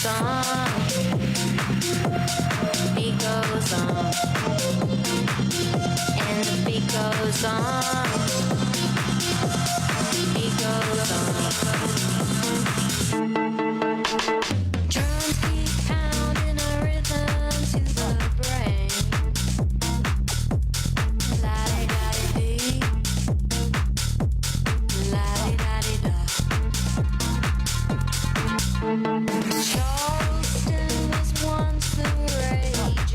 goes on. Beat goes on. And the beat goes on. Beat goes on. Drums keep pounding a rhythm to the brain. La-di-da-di-dee. La-di-da-di-da. Charleston was once the rage,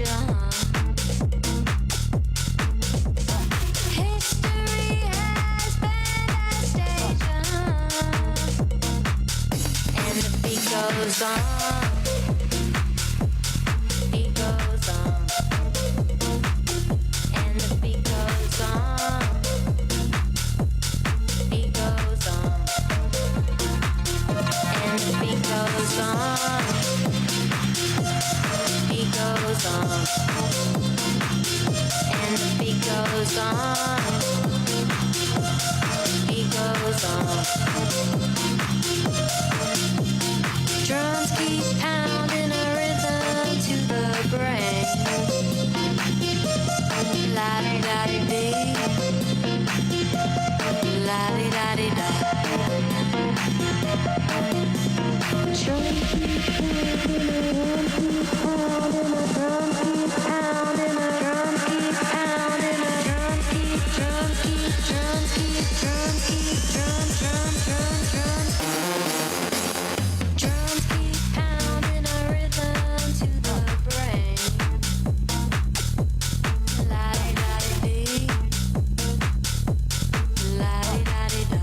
History has been a stage, And the beat goes on. Beat goes on. And the beat goes on. Beat goes on. And the beat goes on. Beat goes on. And the beat goes on. Beat goes on. Drums keep pounding a rhythm to the brain. La-di-da-di-dee. La-di-da-di-da. Drums keep pounding a drum keep pounding a drum keep pounding a drum keep drum keep drum keep drum keep drum drum drum drum. Drums keep pounding a rhythm to the brain. La-di-da-di-dee. La-di-da-di-da.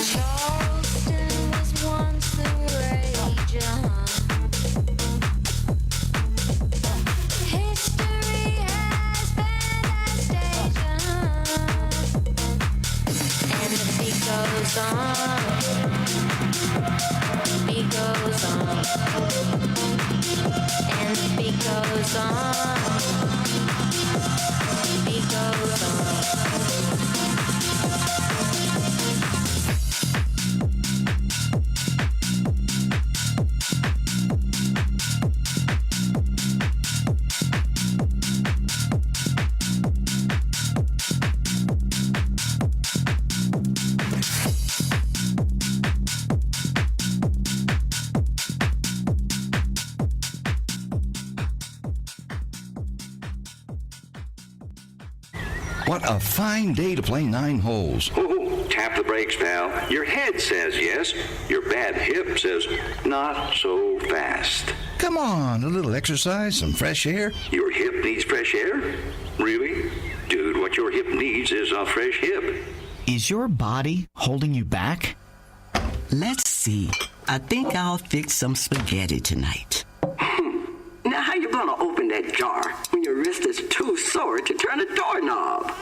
Charleston was once the rage, History has been a stage, And the beat goes on. Beat goes on. And the beat goes on. Beat goes on. What a fine day to play 9 holes. Oh, tap the brakes, pal. Your head says yes. Your bad hip says not so fast. Come on, a little exercise, some fresh air. Your hip needs fresh air? Really? Dude, what your hip needs is a fresh hip. Is your body holding you back? Let's see. I think I'll fix some spaghetti tonight. Now how you gonna open that jar when your wrist is too sore to turn a doorknob?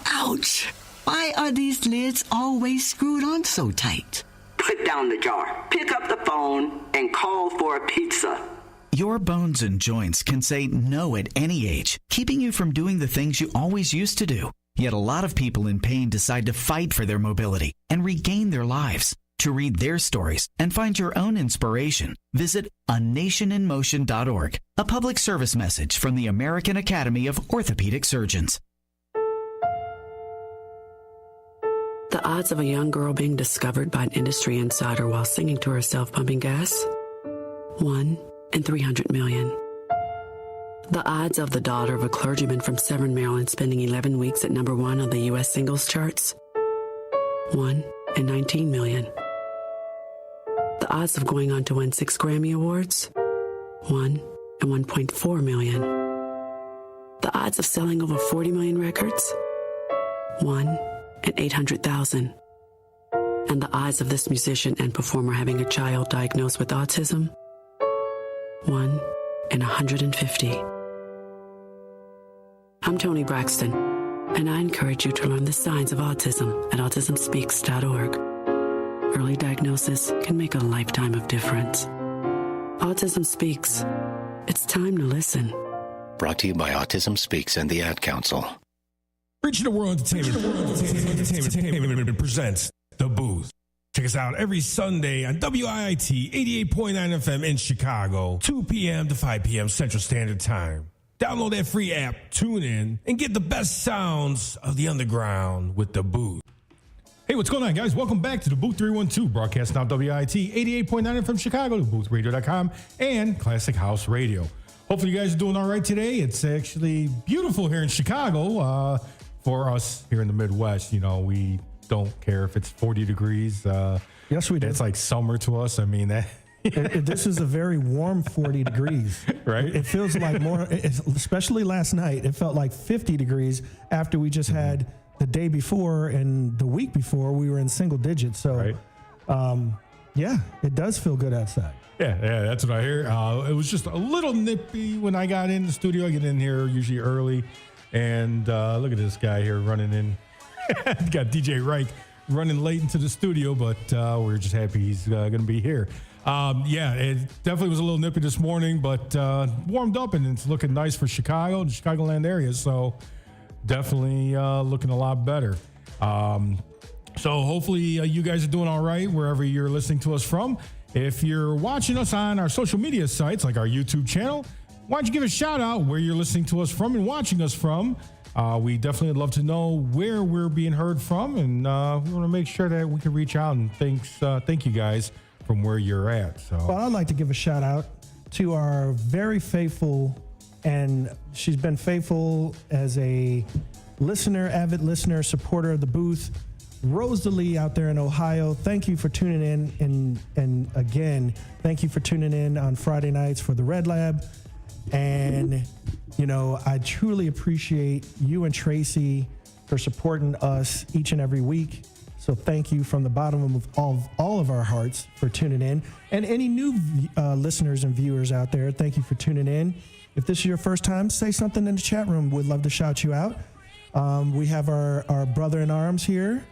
Ouch! Why are these lids always screwed on so tight? Put down the jar, pick up the phone, and call for a pizza. Your bones and joints can say no at any age, keeping you from doing the things you always used to do. Yet a lot of people in pain decide to fight for their mobility and regain their lives. To read their stories and find your own inspiration, visit anationinmotion.org, a public service message from the American Academy of Orthopedic Surgeons. The odds of a young girl being discovered by an industry insider while singing to herself pumping gas? 1 in 300 million. The odds of the daughter of a clergyman from Severn, Maryland spending 11 weeks at number 1 on the U.S. singles charts? 1 in 19 million. The odds of going on to win 6 Grammy Awards? 1 in 1.4 million. The odds of selling over 40 million records? 1 in 800,000. And the odds of this musician and performer having a child diagnosed with autism? 1 in 150. I'm Toni Braxton, and I encourage you to learn the signs of autism at autismspeaks.org. Early diagnosis can make a lifetime of difference. Autism Speaks. It's time to listen. Brought to you by Autism Speaks and the Ad Council. Regional World Entertainment presents The Booth. Check us out every Sunday on WIIT 88.9 FM in Chicago, 2 p.m. to 5 p.m. Central Standard Time. Download that free app, tune in, and get the best sounds of the underground with The Booth. Hey, what's going on, guys? Welcome back to DaBooth312, broadcasting on WIIT 88.9 FM Chicago, DaBoothRadio.com, and Classic House Radio. Hopefully you guys are doing all right today. It's actually beautiful here in Chicago. For us here in the Midwest, you know, we don't care if it's 40 degrees. Yes, we do. It's like summer to us. I mean, this is a very warm 40 degrees. Right? It feels like more, especially last night, it felt like 50 degrees after we just had the day before and the week before we were in single digits. So, yeah, it does feel good outside. Yeah, that's what I hear. It was just a little nippy when I got in the studio. I get in here usually early. And look at this guy here running in. Got DJ Ryke running late into the studio, but we're just happy he's going to be here. Yeah, it definitely was a little nippy this morning, but warmed up and it's looking nice for Chicago, the Chicagoland area. So definitely looking a lot better. So hopefully you guys are doing all right wherever you're listening to us from. If you're watching us on our social media sites like our YouTube channel, why don't you give a shout out where you're listening to us from and watching us from? We definitely would love to know where we're being heard from, and we want to make sure that we can reach out and thank you guys from where you're at. So, well, I'd like to give a shout out to our very faithful, and she's been faithful as a listener, avid listener, supporter of the booth, Rosalie out there in Ohio. Thank you for tuning in, and again, thank you for tuning in on Friday nights for the Red Lab. And, you know, I truly appreciate you and Tracy for supporting us each and every week. So thank you from the bottom of all of our hearts for tuning in. And any new listeners and viewers out there, thank you for tuning in. If this is your first time, say something in the chat room. We'd love to shout you out. We have our brother in arms here,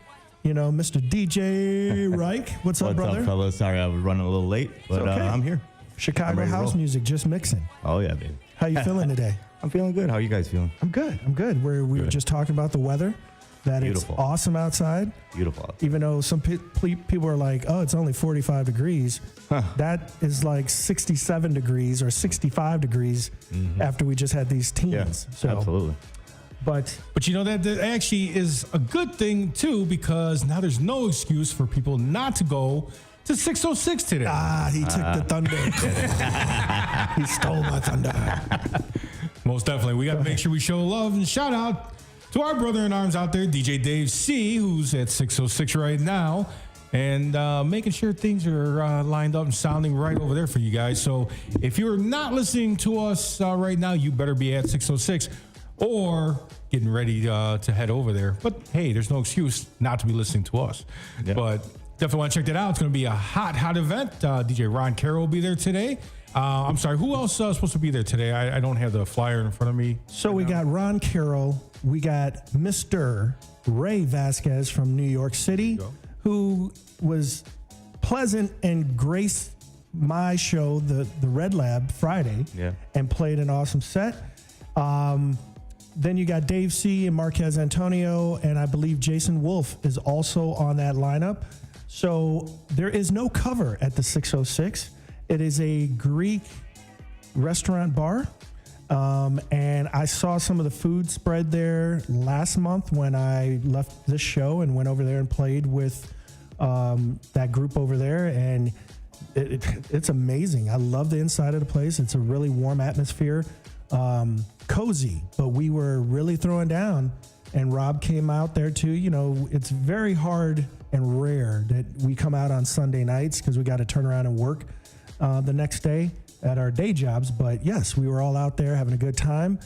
you know, Mr. DJ Ryke. What's up, brother? What's up, fellas? Sorry, I was running a little late, but I'm here. Chicago house music, just mixing. Oh, yeah, baby. How you feeling today? I'm feeling good. How are you guys feeling? I'm good. We were just talking about the weather, that Beautiful. It's awesome outside. Beautiful. Even though some people are like, oh, it's only 45 degrees. That is like 67 degrees or 65 degrees after we just had these teens. Yeah, so, absolutely. But you know, that actually is a good thing, too, because now there's no excuse for people not to go to 606 today. He took the thunder. He stole my thunder. Most definitely. We got to make sure we show love and shout out to our brother in arms out there, DJ Dave C, who's at 606 right now, and making sure things are lined up and sounding right over there for you guys. So if you're not listening to us right now, you better be at 606 or getting ready to head over there. But hey, there's no excuse not to be listening to us. Yep. But definitely want to check that out. It's going to be a hot event. DJ Ron Carroll will be there today. I'm sorry, who else is supposed to be there today? I don't have the flyer in front of me. So we got Ron Carroll. We got Mr. Ray Vasquez from New York City, who was pleasant and graced my show, the Red Lab, Friday, and played an awesome set. Then you got Dave C. and Marquez Antonio, and I believe Jason Wolf is also on that lineup. So there is no cover at the 606. It is a Greek restaurant bar. And I saw some of the food spread there last month when I left this show and went over there and played with that group over there. And it's amazing. I love the inside of the place. It's a really warm atmosphere, cozy, but we were really throwing down. And Rob came out there too. You know, it's very hard and rare that we come out on Sunday nights because we got to turn around and work the next day at our day jobs. But yes, we were all out there having a good time,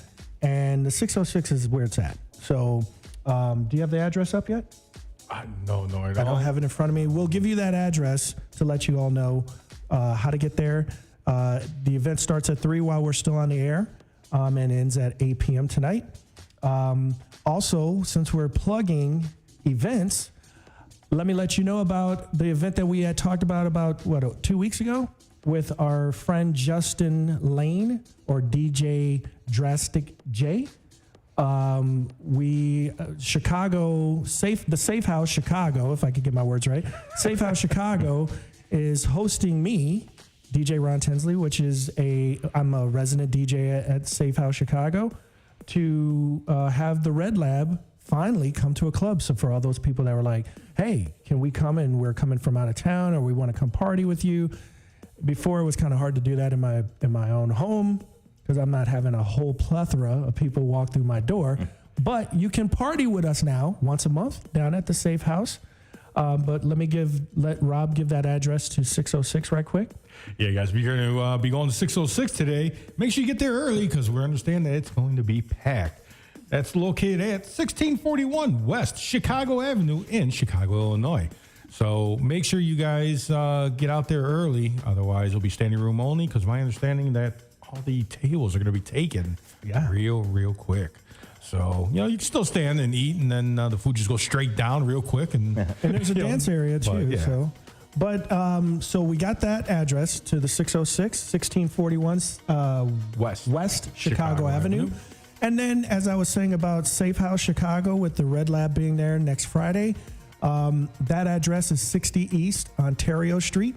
and the 606 is where it's at. So do you have the address up yet? No, I don't. I don't have it in front of me. We'll give you that address to let you all know how to get there. The event starts at 3 while we're still on the air, and ends at 8 p.m. tonight. Also, since we're plugging events, let me let you know about the event that we had talked about 2 weeks ago with our friend Justin Lane, or DJ Drastic J. Chicago the Safe House Chicago, if I could get my words right. Safe House Chicago is hosting me, DJ Ron Tinsley, which is I'm a resident DJ at Safe House Chicago, to have the Red Lab finally come to a club. So for all those people that were like, hey, can we come, and we're coming from out of town, or we want to come party with you. Before, it was kind of hard to do that in my own home, because I'm not having a whole plethora of people walk through my door. But you can party with us now once a month down at the Safe House. But let Rob give that address to 606 right quick. Yeah, guys, we're going to be going to 606 today. Make sure you get there early, because we understand that it's going to be packed. That's located at 1641 West Chicago Avenue in Chicago, Illinois. So make sure you guys get out there early. Otherwise, it'll be standing room only, because my understanding that all the tables are going to be taken real quick. So, you can still stand and eat, and then the food just goes straight down real quick. And there's a dance area, too. So we got that address to the 606, 1641 West Chicago Avenue. And then, as I was saying about Safe House Chicago, with the Red Lab being there next Friday, that address is 60 East Ontario Street,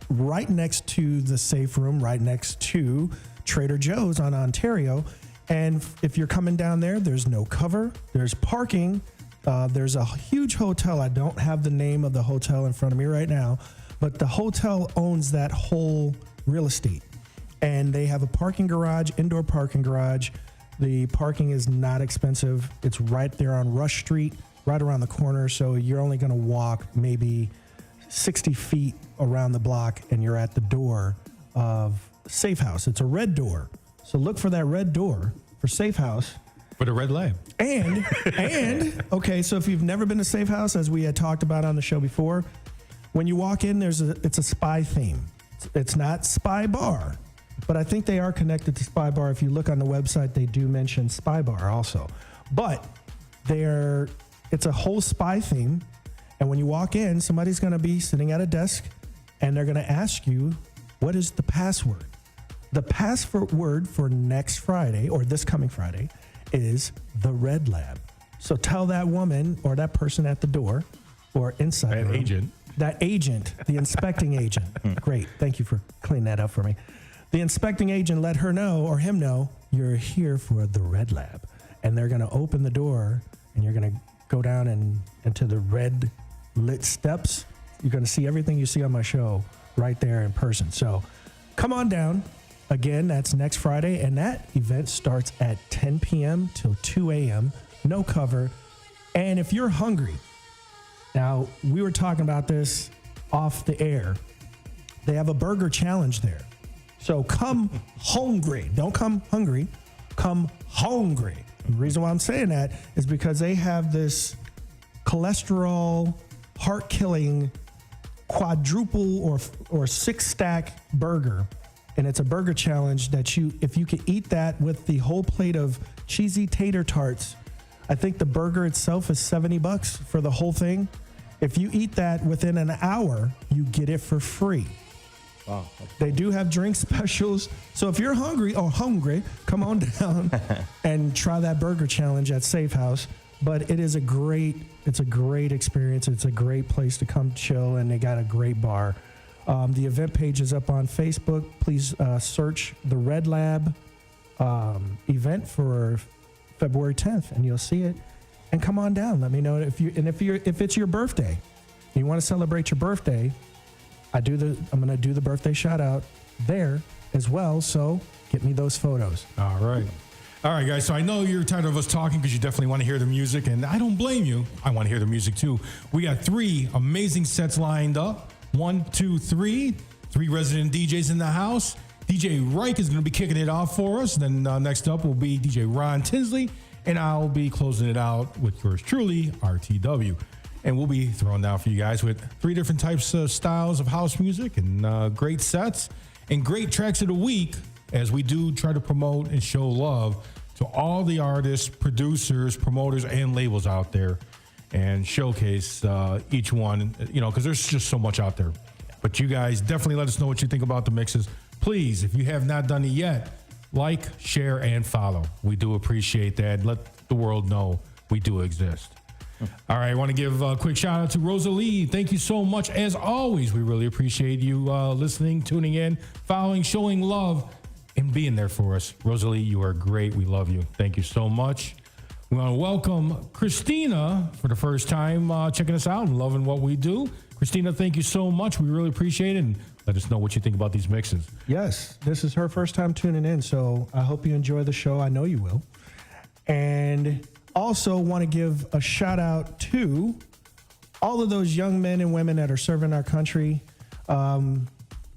right next to the Safe Room, right next to Trader Joe's on Ontario. And if you're coming down there, there's no cover, there's parking, there's a huge hotel. I don't have the name of the hotel in front of me right now, but the hotel owns that whole real estate. And they have a parking garage, indoor parking garage. The parking is not expensive. It's right there on Rush Street, right around the corner. So you're only going to walk maybe 60 feet around the block, and you're at the door of Safe House. It's a red door. So look for that red door for Safe House. For the Red Lab. And okay, so if you've never been to Safe House, as we had talked about on the show before, when you walk in, it's a spy theme. It's not Spy Bar, but I think they are connected to Spy Bar. If you look on the website, they do mention Spy Bar also. But it's a whole spy theme. And when you walk in, somebody's going to be sitting at a desk, and they're going to ask you, what is the password? The password for next Friday, or this coming Friday, is the Red Lab. So tell that woman or that person at the door or inside that agent. That agent, the inspecting agent. Great. Thank you for cleaning that up for me. The inspecting agent, let her know or him know you're here for the Red Lab. And they're going to open the door, and you're going to go down into the red lit steps. You're going to see everything you see on my show right there in person. So come on down. Again, that's next Friday, and that event starts at 10 p.m. till 2 a.m., no cover. And if you're hungry, now, we were talking about this off the air. They have a burger challenge there. So come hungry. Don't come hungry. Come hungry. And the reason why I'm saying that is because they have this cholesterol, heart-killing, quadruple or six-stack burger. And it's a burger challenge that if you could eat that with the whole plate of cheesy tater tarts, I think the burger itself is $70 for the whole thing. If you eat that within an hour, you get it for free. Wow. They do have drink specials. So if you're hungry, come on down and try that burger challenge at Safe House. But it's a great experience. It's a great place to come chill, and they got a great bar. The event page is up on Facebook. Please search the Red Lab event for February 10th, and you'll see it. And come on down. Let me know if it's your birthday, you want to celebrate your birthday. I'm going to do the birthday shout out there as well. So get me those photos. All right, guys. So I know you're tired of us talking, because you definitely want to hear the music, and I don't blame you. I want to hear the music too. We got 3 amazing sets lined up. 1, 2, 3 resident DJs in the house. DJ Ryke is going to be kicking it off for us. Then next up will be DJ Ron Tinsley, and I'll be closing it out with yours truly, RTW. And we'll be throwing down for you guys with 3 different types of styles of house music, and great sets and great tracks of the week, as we do try to promote and show love to all the artists, producers, promoters, and labels out there, and showcase each one, because there's just so much out there. But you guys definitely let us know what you think about the mixes. Please, if you have not done it yet, like, share, and follow. We do appreciate that. Let the world know we do exist. All right, I want to give a quick shout out to Rosalie. Thank you so much. As always, we really appreciate you listening, tuning in, following, showing love, and being there for us. Rosalie, you are great. We love you. Thank you so much. We want to welcome Christina for the first time checking us out and loving what we do. Christina, thank you so much. We really appreciate it. And let us know what you think about these mixes. Yes, this is her first time tuning in, so I hope you enjoy the show. I know you will. And also want to give a shout out to all of those young men and women that are serving our country,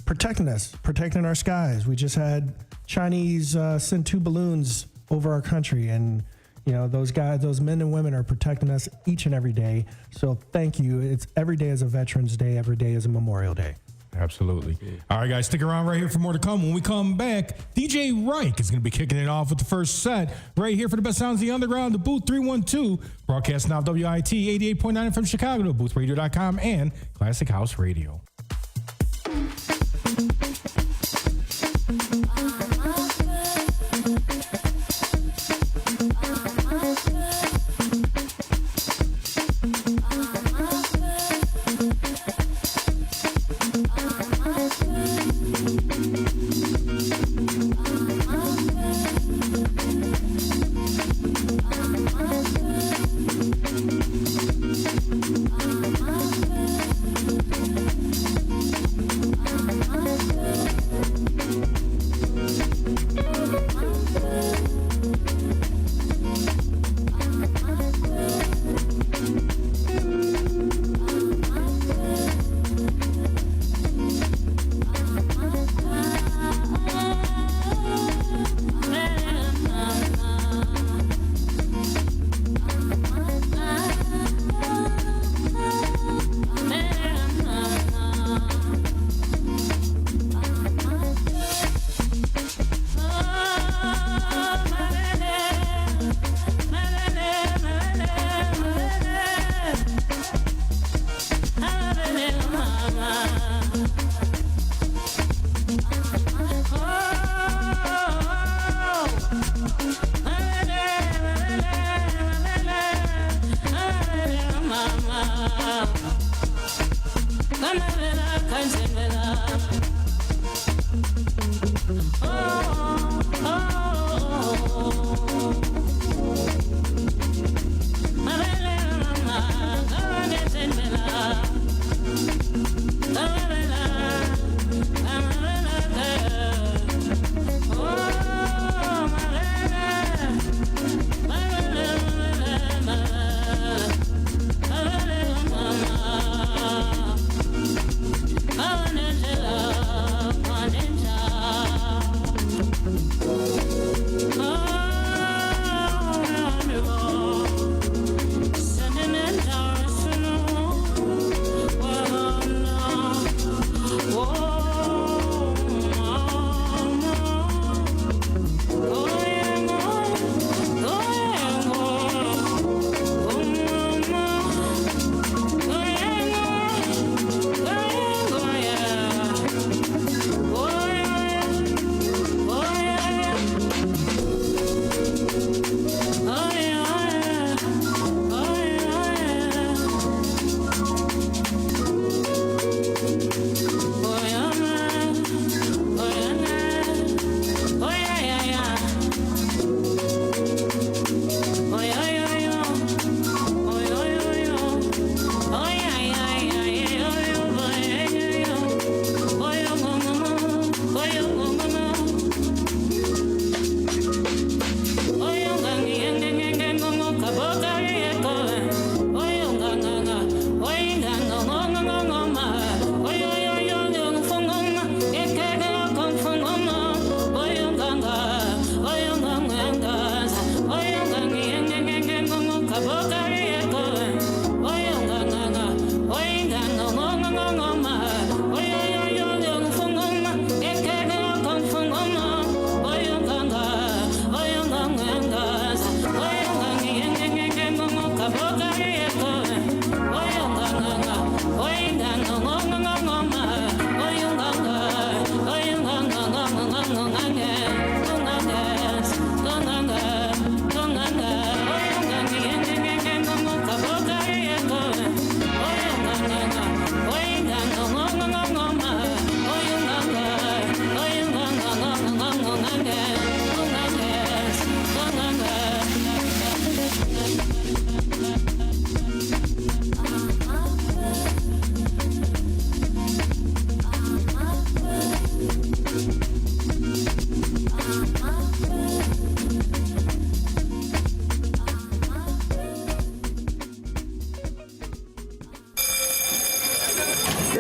protecting us, protecting our skies. We just had Chinese send 2 balloons over our country, and you know, those guys, those men and women are protecting us each and every day. So thank you. It's every day is a Veterans Day. Every day is a Memorial Day. Absolutely. All right, guys, stick around right here for more to come. When we come back, DJ Ryke is going to be kicking it off with the first set right here for the best sounds of the underground, DaBooth312, broadcasting off WIT 88.9 from Chicago, DaBoothRadio.com, and Classic House Radio. Love.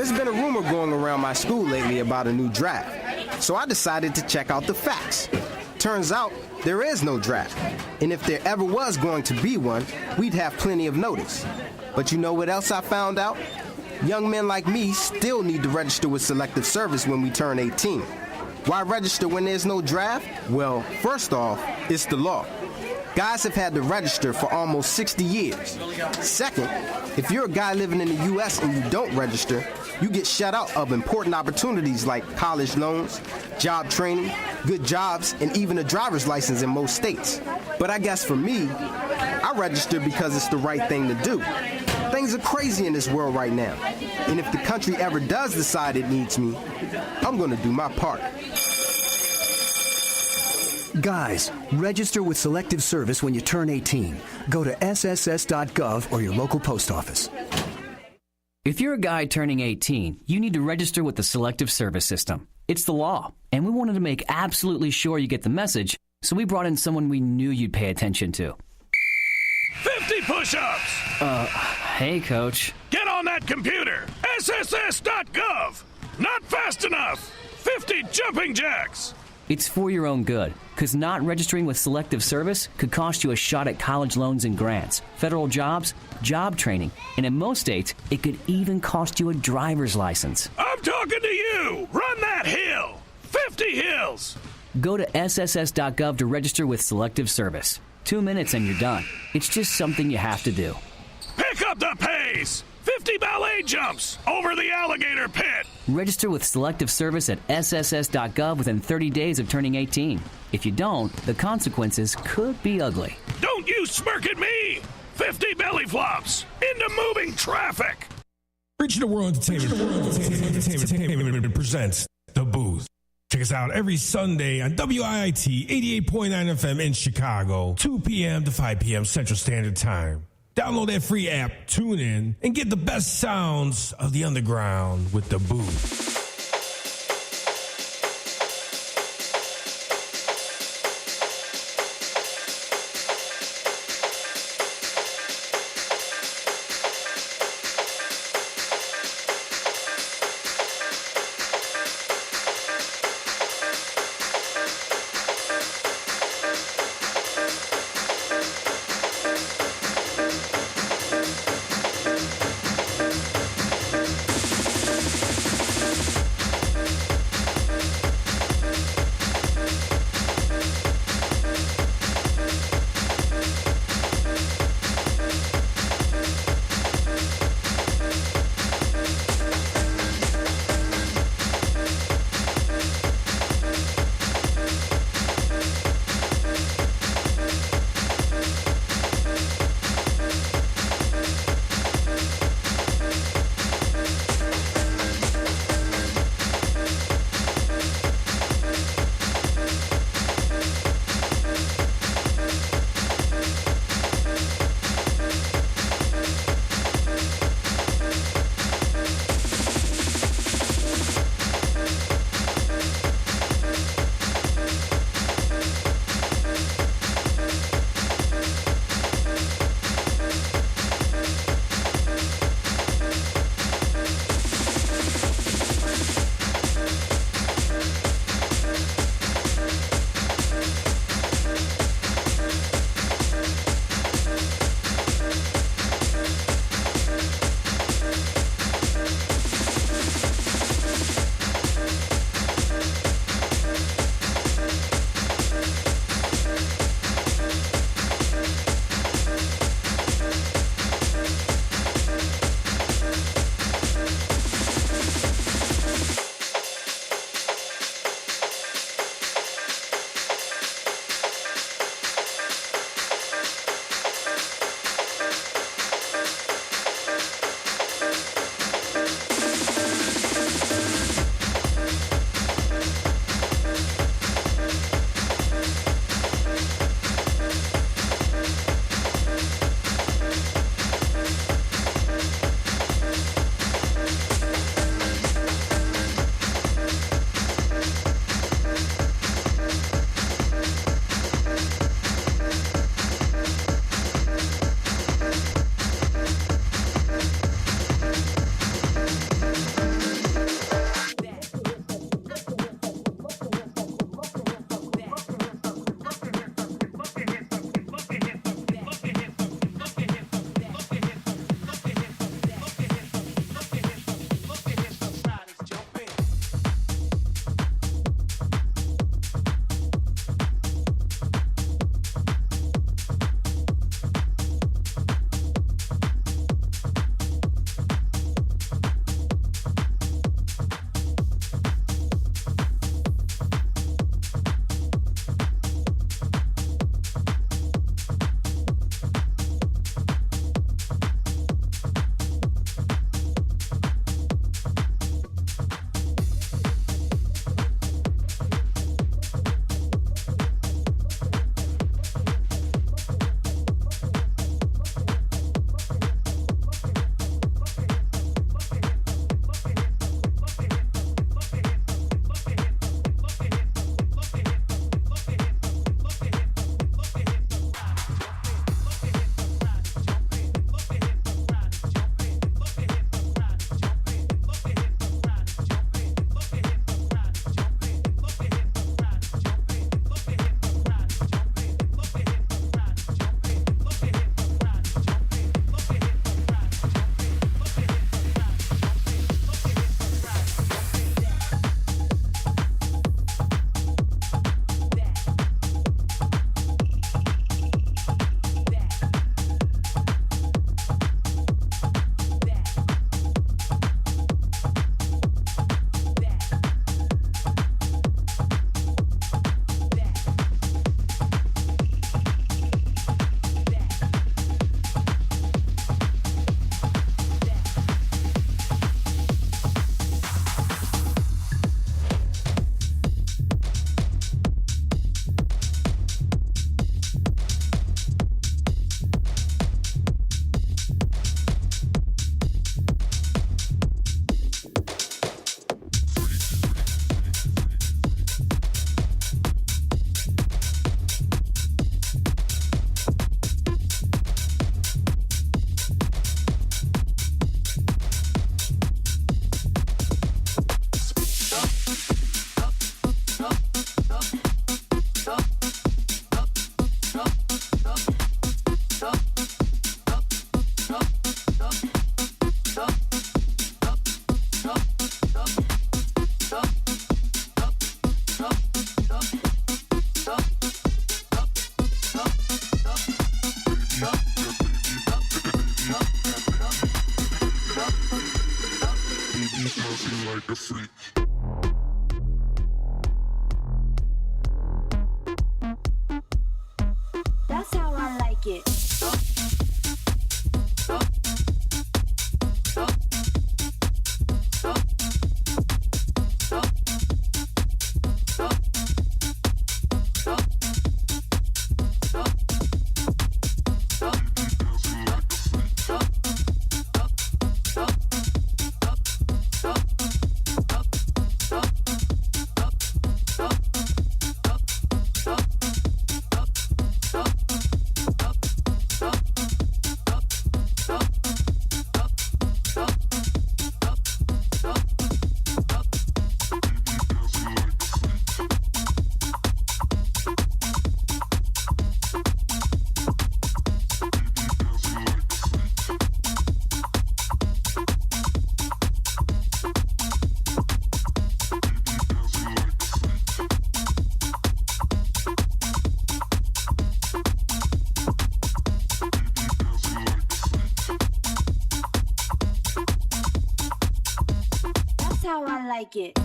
There's been a rumor going around my school lately about a new draft, so I decided to check out the facts. Turns out, there is no draft, and if there ever was going to be one, we'd have plenty of notice. But you know what else I found out? Young men like me still need to register with Selective Service when we turn 18. Why register when there's no draft? Well, first off, it's the law. Guys have had to register for almost 60 years. Second, if you're a guy living in the U.S. and you don't register, you get shut out of important opportunities like college loans, job training, good jobs, and even a driver's license in most states. But I guess for me, I register because it's the right thing to do. Things are crazy in this world right now. And if the country ever does decide it needs me, I'm going to do my part. Guys, register with Selective Service when you turn 18. Go to sss.gov or your local post office. If you're a guy turning 18, you need to register with the Selective Service System. It's the law, and we wanted to make absolutely sure you get the message, so we brought in someone we knew you'd pay attention to. 50 push-ups! Hey, Coach. Get on that computer! sss.gov! Not fast enough! 50 jumping jacks! It's for your own good, because not registering with Selective Service could cost you a shot at college loans and grants, federal jobs, job training, and in most states, it could even cost you a driver's license. I'm talking to you! Run that hill! 50 hills! Go to sss.gov to register with Selective Service. 2 minutes and you're done. It's just something you have to do. Pick up the pace! 50 ballet jumps over the alligator pit! Register with Selective Service at sss.gov within 30 days of turning 18. If you don't, the consequences could be ugly. Don't you smirk at me! 50 belly flops into moving traffic! Regional World Entertainment presents The Booth. Check us out every Sunday on WIIT 88.9 FM in Chicago, 2 p.m. to 5 p.m. Central Standard Time. Download that free app, tune in, and get the best sounds of the underground with The Booth. That's how I like it. That's how I like it.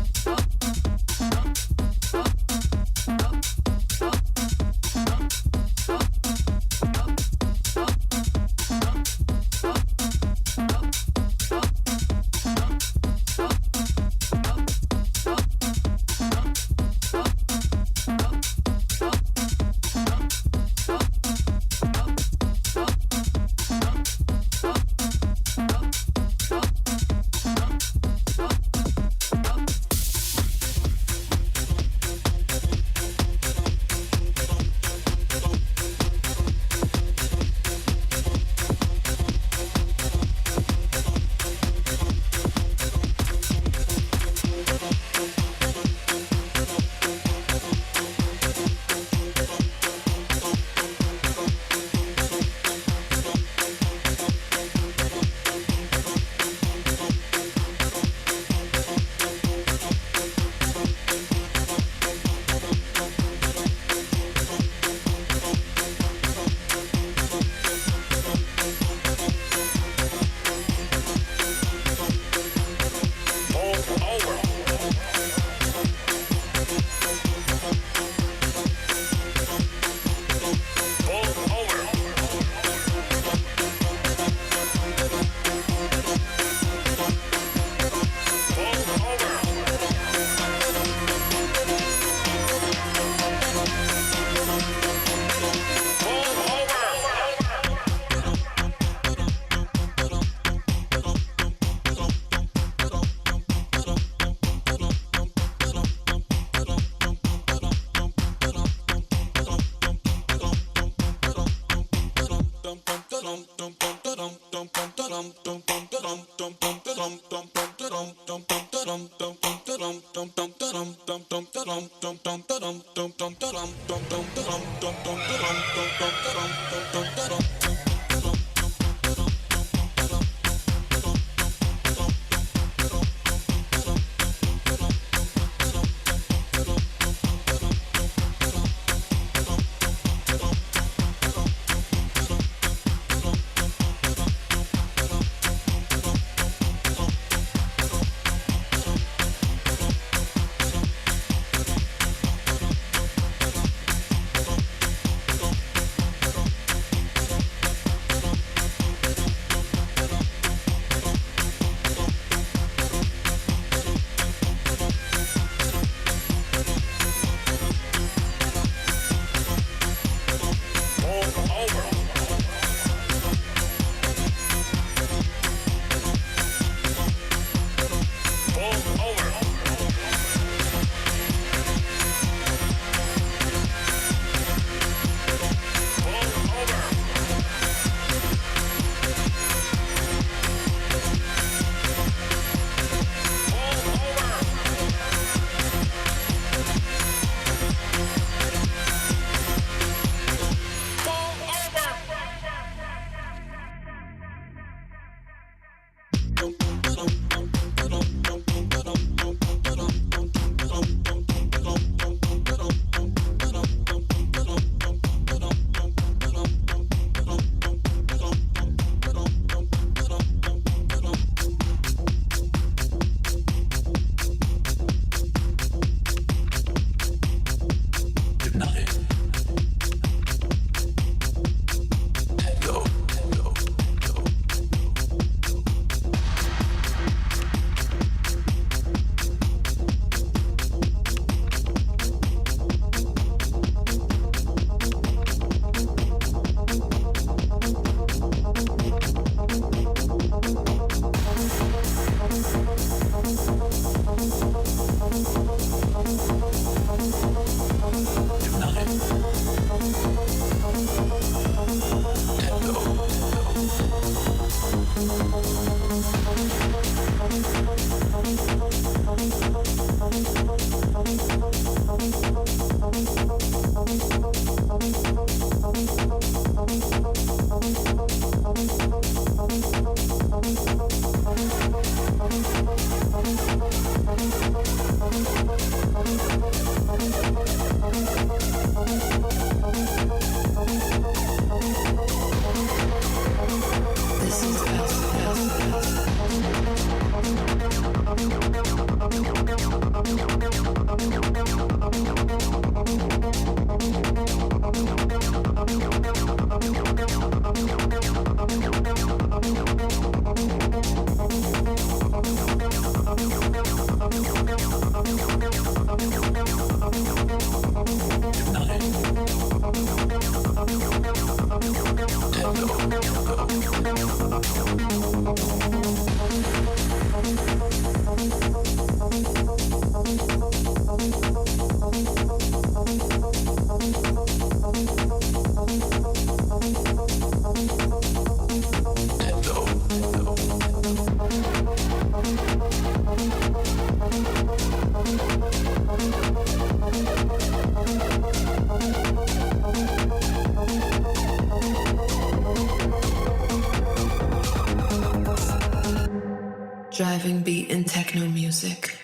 Driving beat and techno music.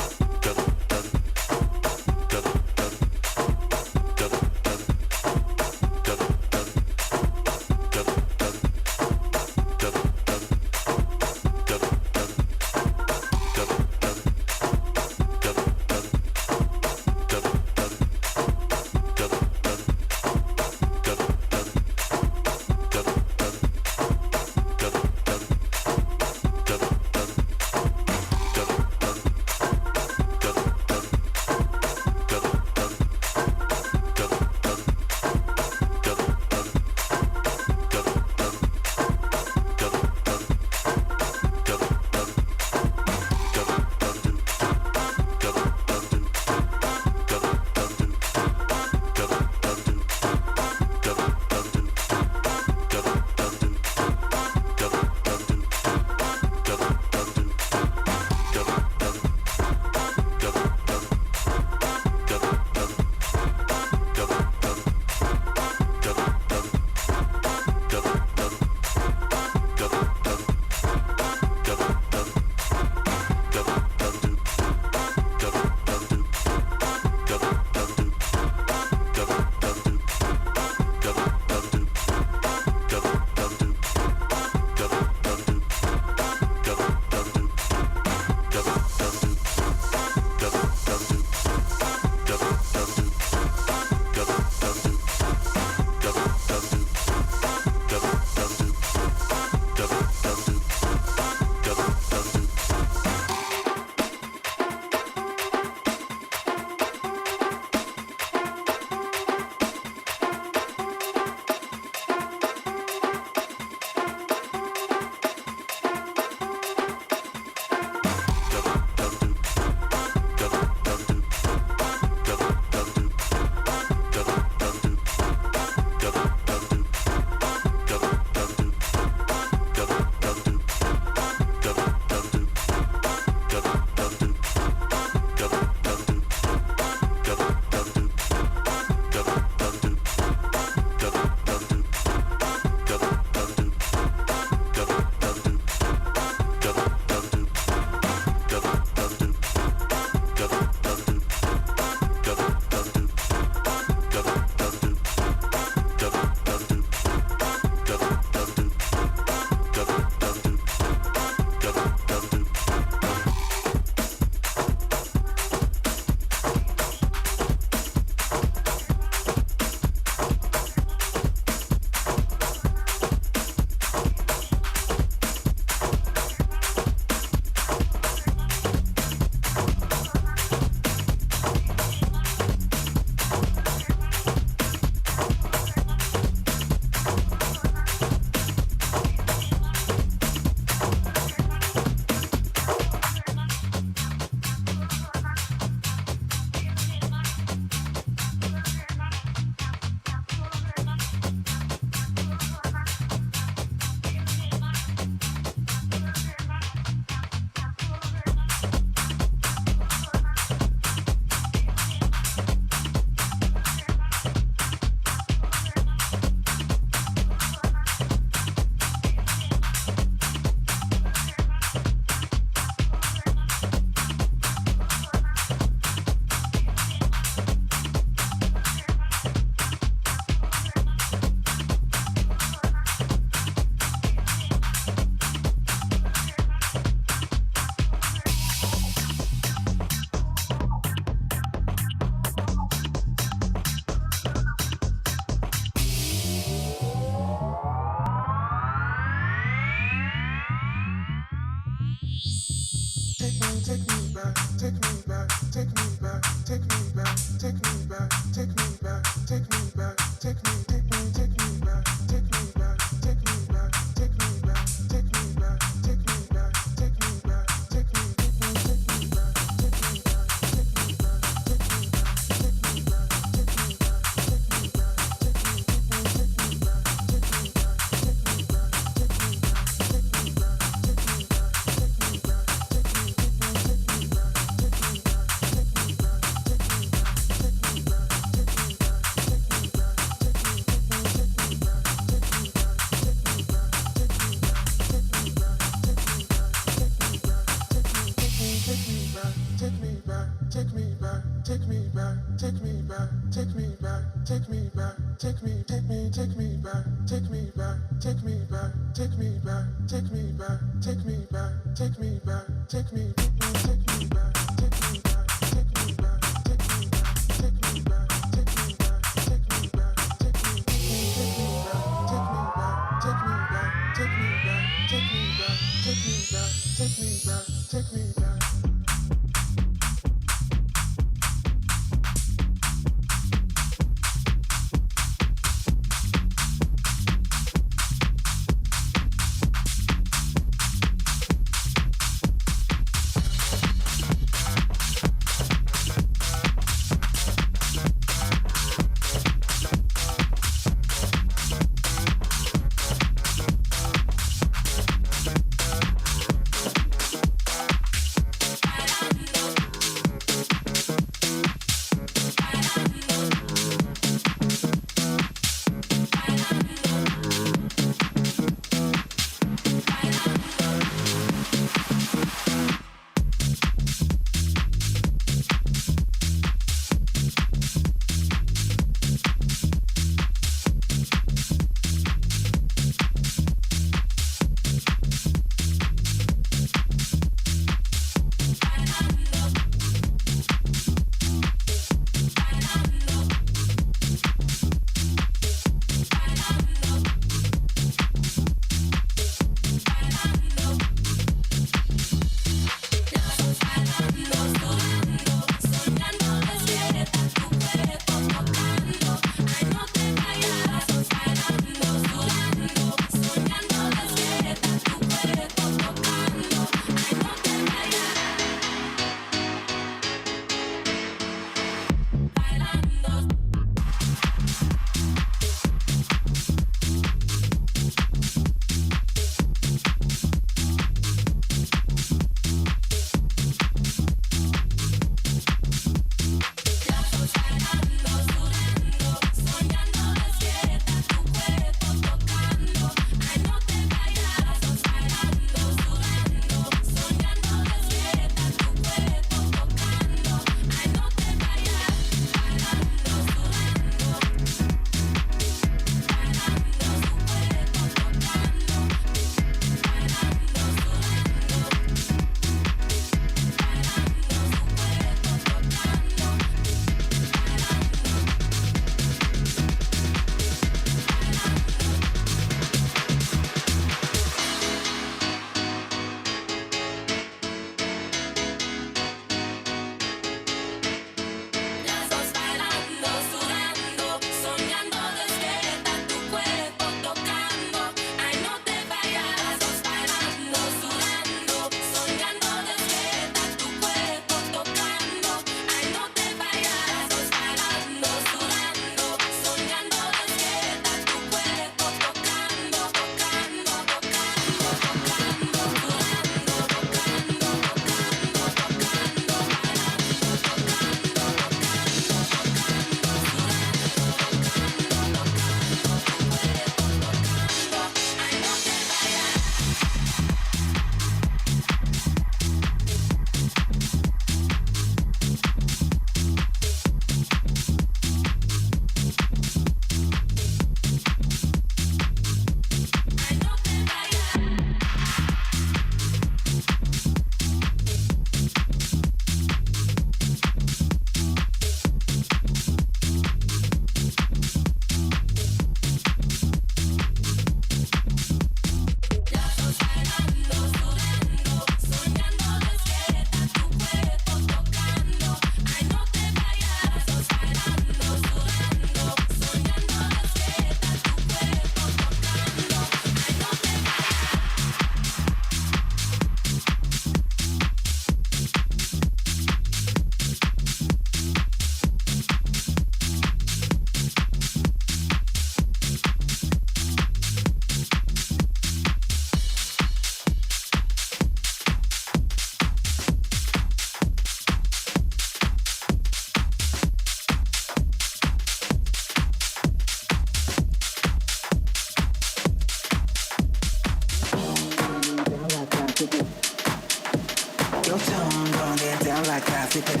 that, flip it.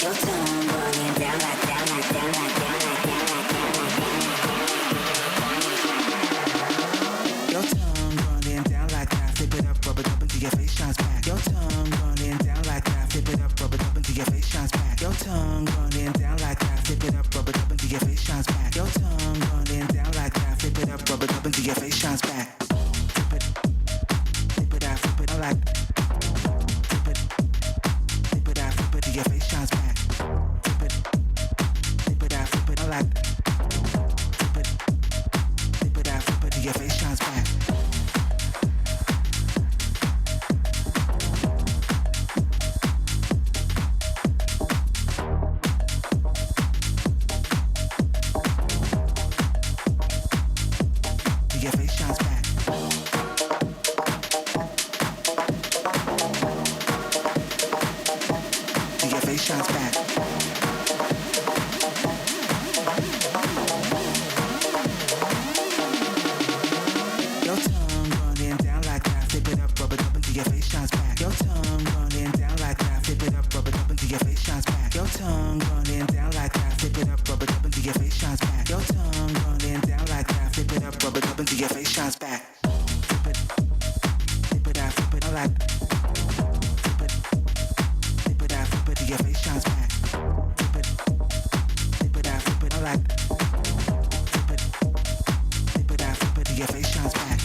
Your tongue running down like, down like, down like, down like, down like, down like, down like. Your tongue running down like that, flip it up, rub it up until your face shines back. Your tongue running down like that, flip it up, rub it up until your face shines back. Your tongue running down like that, flip it up, rub it up until your face shines back. Your tongue running down like that, flip it up, rub it up until your face shines back. Flip it out, flip it out like. Flip it out, flip it till your face shines back. Flip it out, flip it out like. Flip it out, flip it till your face shines back. Your face shines back. Your face shines back. Your tongue running down like that, flip it up, rub it up until your face shines back. Your tongue running down like that, flip it up, rub it up until your face shines back. Your tongue running down like that, flip it up, rub it up until your face shines back. Your tongue running down like that, flip it up, rub it up until your face shines back. Flip it out, flip it out like. Flip it out, flip it till your face shines back. Flip it out, flip it out like. Flip it out, flip it till your face shines back.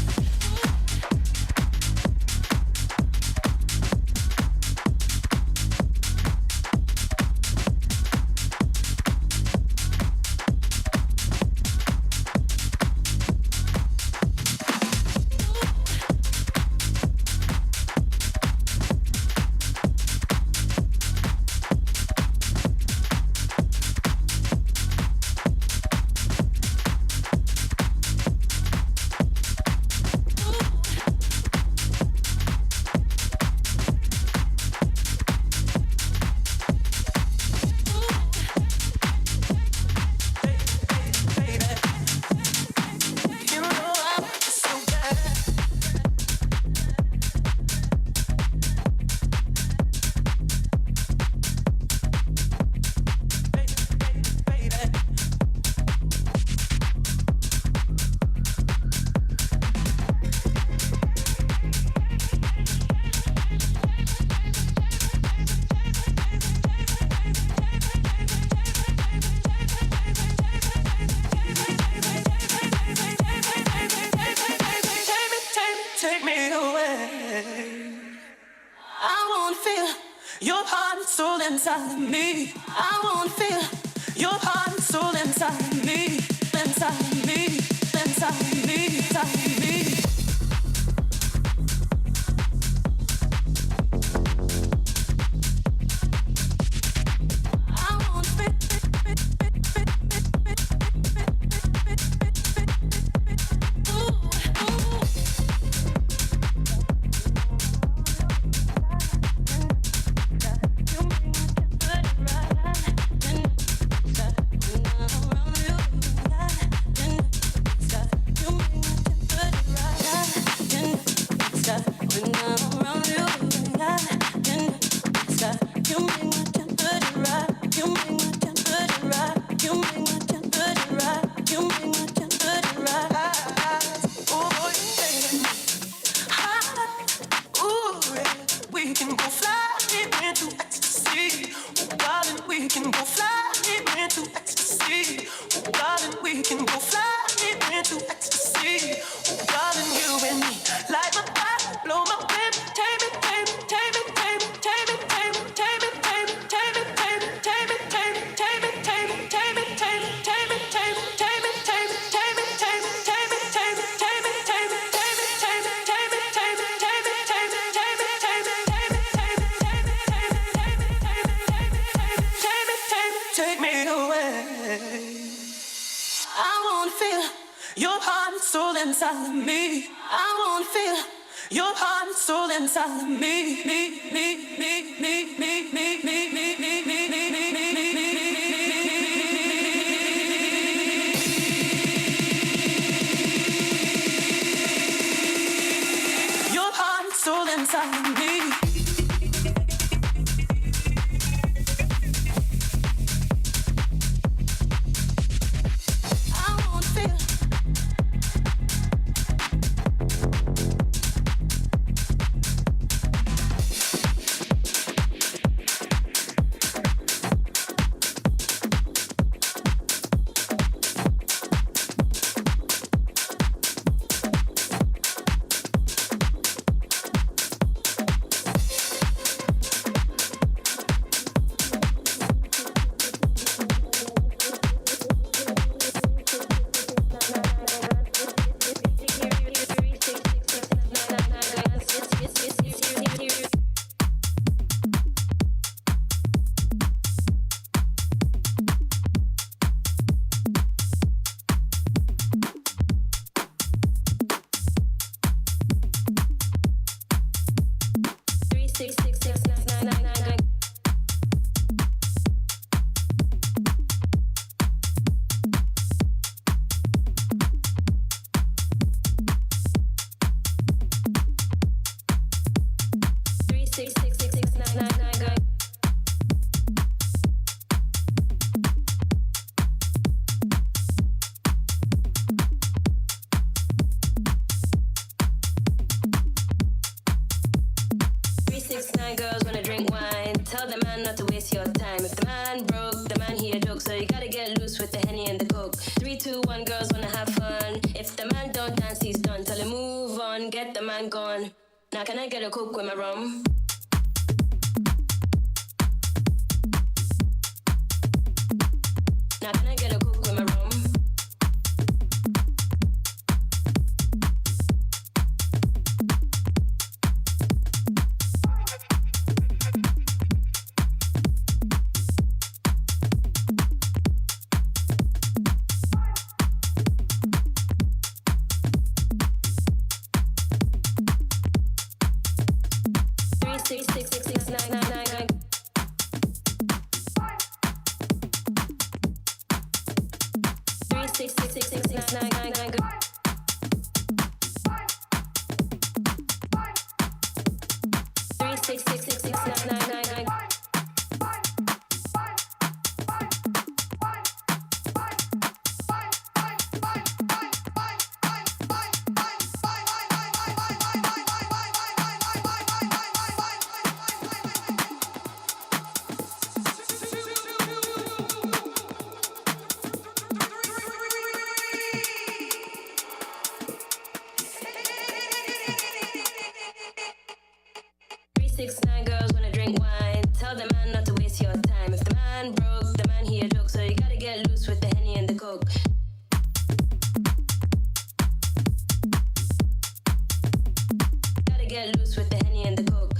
Take me away. I wanna feel your heart and soul inside of me. I wanna feel your heart and soul inside of me. Inside of me. Inside of me. Inside of me. Inside of me, I wanna feel your heart and soul inside of me, Your heart and soul inside of me. 369 girls wanna drink wine. Tell the man not to waste your time. If the man broke, the man he a joke. So you gotta get loose with the Henny and the Coke. 3, 2, 1 girls wanna have fun. If the man don't dance, he's done. Tell him move on, get the man gone. Now can I get a Coke with my rum? Now can I get a Coke with my rum? 369 girls wanna drink wine. Tell the man not to waste your time. If the man broke, the man he a joke. So you gotta get loose with the Henny and the Coke. Gotta get loose with the Henny and the Coke.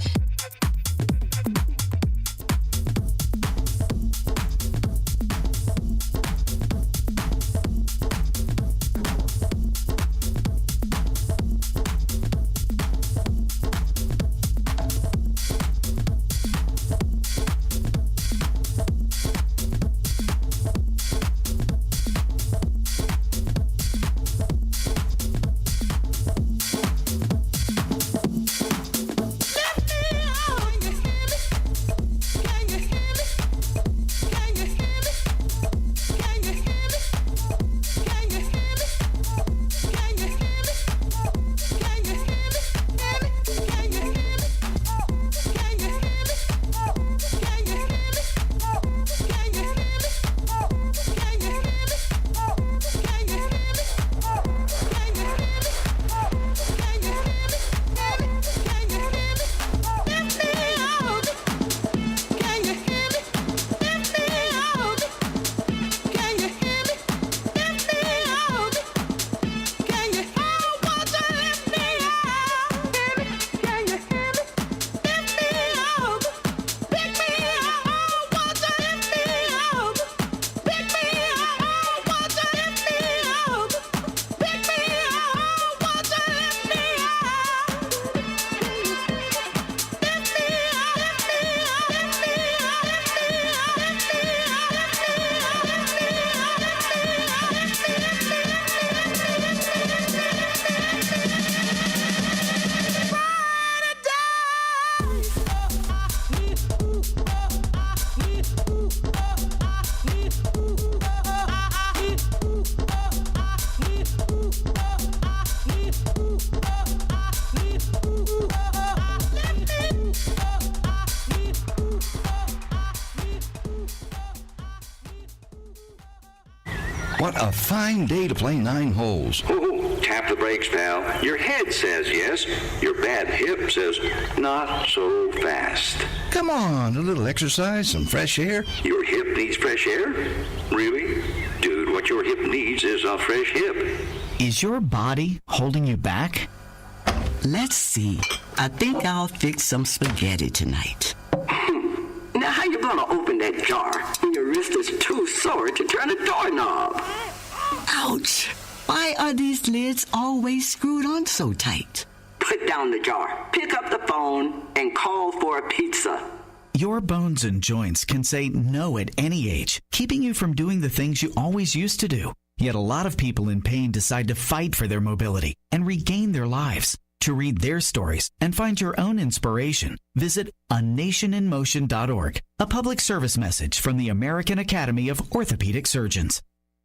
What a fine day to play 9 holes. Oh, tap the brakes, pal. Your head says yes. Your bad hip says not so fast. Come on, a little exercise, some fresh air. Your hip needs fresh air? Really? Dude, what your hip needs is a fresh hip. Is your body holding you back? Let's see. I think I'll fix some spaghetti tonight. Now, how you gonna open that jar when your wrist is too sore to turn a doorknob? Ouch! Why are these lids always screwed on so tight? Put down the jar, pick up the phone, and call for a pizza. Your bones and joints can say no at any age, keeping you from doing the things you always used to do. Yet a lot of people in pain decide to fight for their mobility and regain their lives. To read their stories and find your own inspiration, visit anationinmotion.org, a public service message from the American Academy of Orthopedic Surgeons.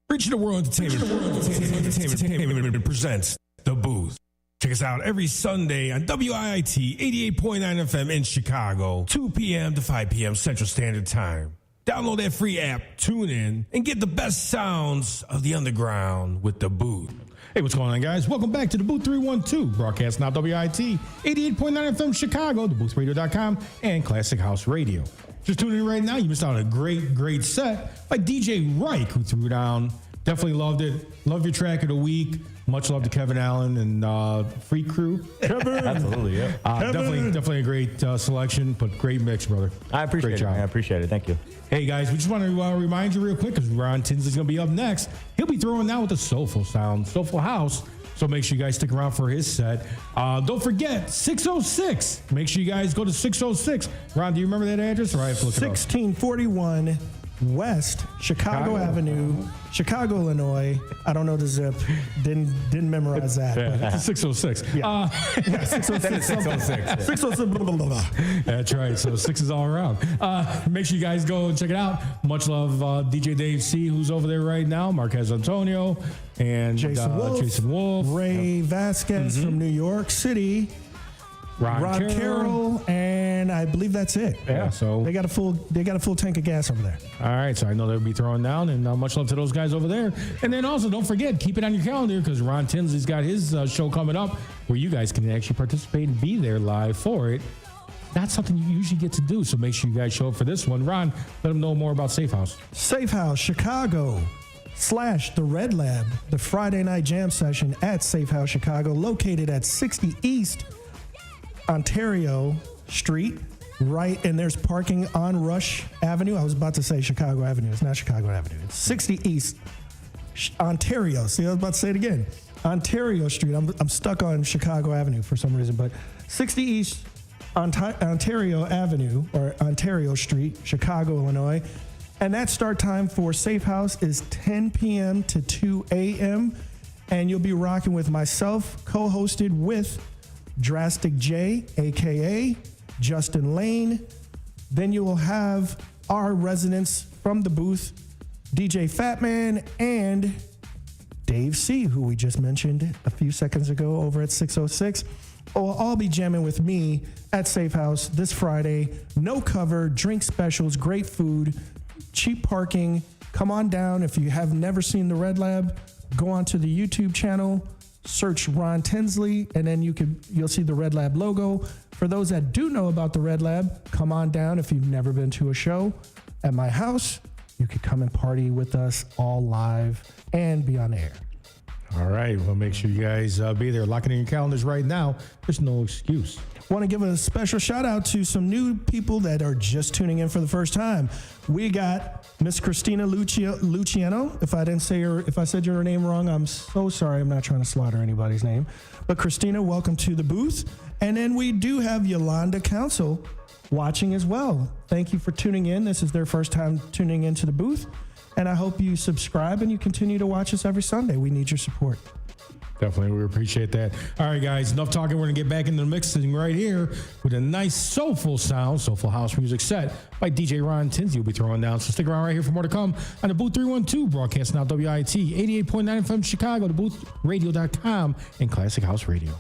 Regional World Entertainment presents The Booth. Check us out every Sunday on WIIT 88.9 FM in Chicago, 2 p.m. to 5 p.m. Central Standard Time. Download that free app, tune in, and get the best sounds of the underground with The Booth. Hey, what's going on, guys? Welcome back to DaBooth312, broadcast now WIIT 88.9 FM Chicago, DaBoothRadio.com, and Classic House Radio. Just tuning in right now, you missed out on a great set by DJ Ryke, who threw down. Definitely loved it. Love your track of the week. Much love to Kevin Allen and Freak Crew. Kevin! Absolutely, yeah. Definitely a great selection, but great mix, brother. I appreciate it. I appreciate it. Thank you. Hey, guys, we just want to remind you real quick, because Ron Tinsley's going to be up next. He'll be throwing down with the soulful sound, Soulful House. So make sure you guys stick around for his set. Don't forget, 606. Make sure you guys go to 606. Ron, do you remember that address? Or I have to look it up. 1641 West Chicago Avenue, Chicago, Illinois. I don't know the zip. Didn't memorize that. Yeah, it's 606. Yeah, 606. 606. 606. Blah, blah, blah, blah. That's right. So 6 is all around. Make sure you guys go and check it out. Much love, DJ Dave C, who's over there right now, Marquez Antonio, and Jason Wolf, Ray Vasquez from New York City. Ron Carroll, and I believe that's it. Yeah, so they got a full tank of gas over there. All right, so I know they'll be throwing down, and much love to those guys over there. And then also, don't forget, keep it on your calendar, because Ron Tinsley's got his show coming up, where you guys can actually participate and be there live for it. That's something you usually get to do, so make sure you guys show up for this one. Ron, let them know more about Safe House. Safe House Chicago / The Red Lab, the Friday night jam session at Safe House Chicago, located at 60 East Ontario Street, right, and there's parking on Rush Avenue. I was about to say Chicago Avenue. It's not Chicago Avenue. It's 60 East Ontario. See, I was about to say it again. Ontario Street. I'm stuck on Chicago Avenue for some reason, but 60 East Ontario Avenue, or Ontario Street, Chicago, Illinois. And that start time for Safe House is 10 p.m. to 2 a.m. And you'll be rocking with myself, co-hosted with Drastic J, a.k.a. Justin Lane. Then you will have our residents from the booth, DJ Fatman and Dave C, who we just mentioned a few seconds ago over at 606. Will all be jamming with me at Safe House this Friday. No cover, drink specials, great food, cheap parking. Come on down. If you have never seen the Red Lab, go onto the YouTube channel, search Ron Tinsley, and then you'll see the Red Lab logo. For those that do know about the Red Lab, come on down. If you've never been to a show at my house, you could come and party with us all live and be on air. All right. Well, make sure you guys be there. Lock it in your calendars right now. There's no excuse. Want to give a special shout out to some new people that are just tuning in for the first time. We got Miss Christina Luciano. If I said your name wrong, I'm so sorry. I'm not trying to slaughter anybody's name. But Christina, welcome to the booth. And then we do have Yolanda Council watching as well. Thank you for tuning in. This is their first time tuning into the booth. And I hope you subscribe and you continue to watch us every Sunday. We need your support. Definitely, we appreciate that. All right, guys, enough talking. We're going to get back into the mixing right here with a nice soulful sound, soulful house music set by DJ Ron Tinsley. Will be throwing down. So stick around right here for more to come on the DaBooth312, broadcast now WIIT 88.9 FM Chicago, DaBoothRadio.com, and Classic House Radio.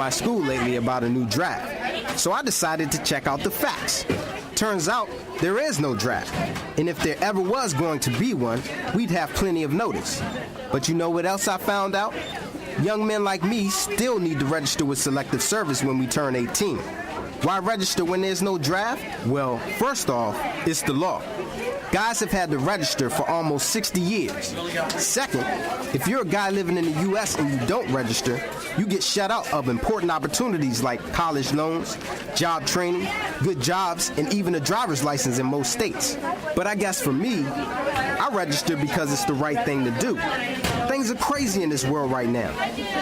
my school lately about a new draft, so I decided to check out the facts. Turns out there is no draft, and if there ever was going to be one, we'd have plenty of notice. But you know what else I found out? Young men like me still need to register with Selective Service when we turn 18. Why register when there's no draft? Well, first off, it's the law. Guys have had to register for almost 60 years. Second, if you're a guy living in the U.S. and you don't register, you get shut out of important opportunities like college loans, job training, good jobs, and even a driver's license in most states. But I guess for me, I register because it's the right thing to do. Things are crazy in this world right now.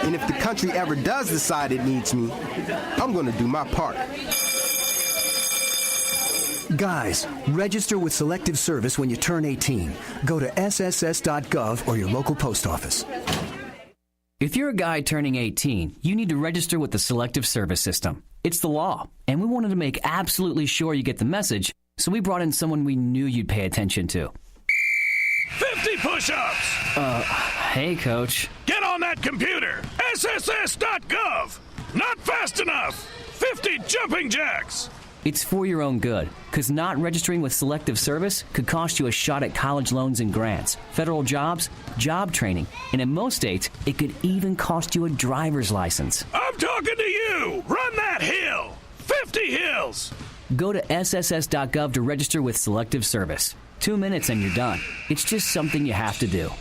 And if the country ever does decide it needs me, I'm going to do my part. Guys, register with Selective Service when you turn 18. Go to sss.gov or your local post office. If you're a guy turning 18, you need to register with the Selective Service System. It's the law, and we wanted to make absolutely sure you get the message, so we brought in someone we knew you'd pay attention to. 50 push-ups! Hey, Coach. Get on that computer! sss.gov! Not fast enough! 50 jumping jacks! It's for your own good, because not registering with Selective Service could cost you a shot at college loans and grants, federal jobs, job training, and in most states, it could even cost you a driver's license. I'm talking to you! Run that hill! 50 hills! Go to sss.gov to register with Selective Service. 2 minutes and you're done. It's just something you have to do.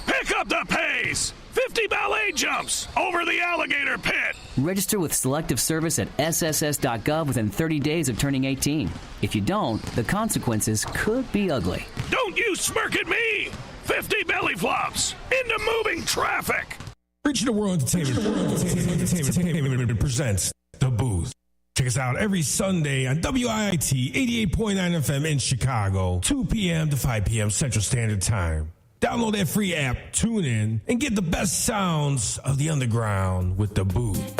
Pick up the pace! 50 ballet jumps over the alligator pit! Register with Selective Service at sss.gov within 30 days of turning 18. If you don't, the consequences could be ugly. Don't you smirk at me! 50 belly flops into moving traffic! Regional World Entertainment presents The Booth. Check us out every Sunday on WIIT 88.9 FM in Chicago, 2 p.m. to 5 p.m. Central Standard Time. Download that free app, tune in, and get the best sounds of the underground with The Booth.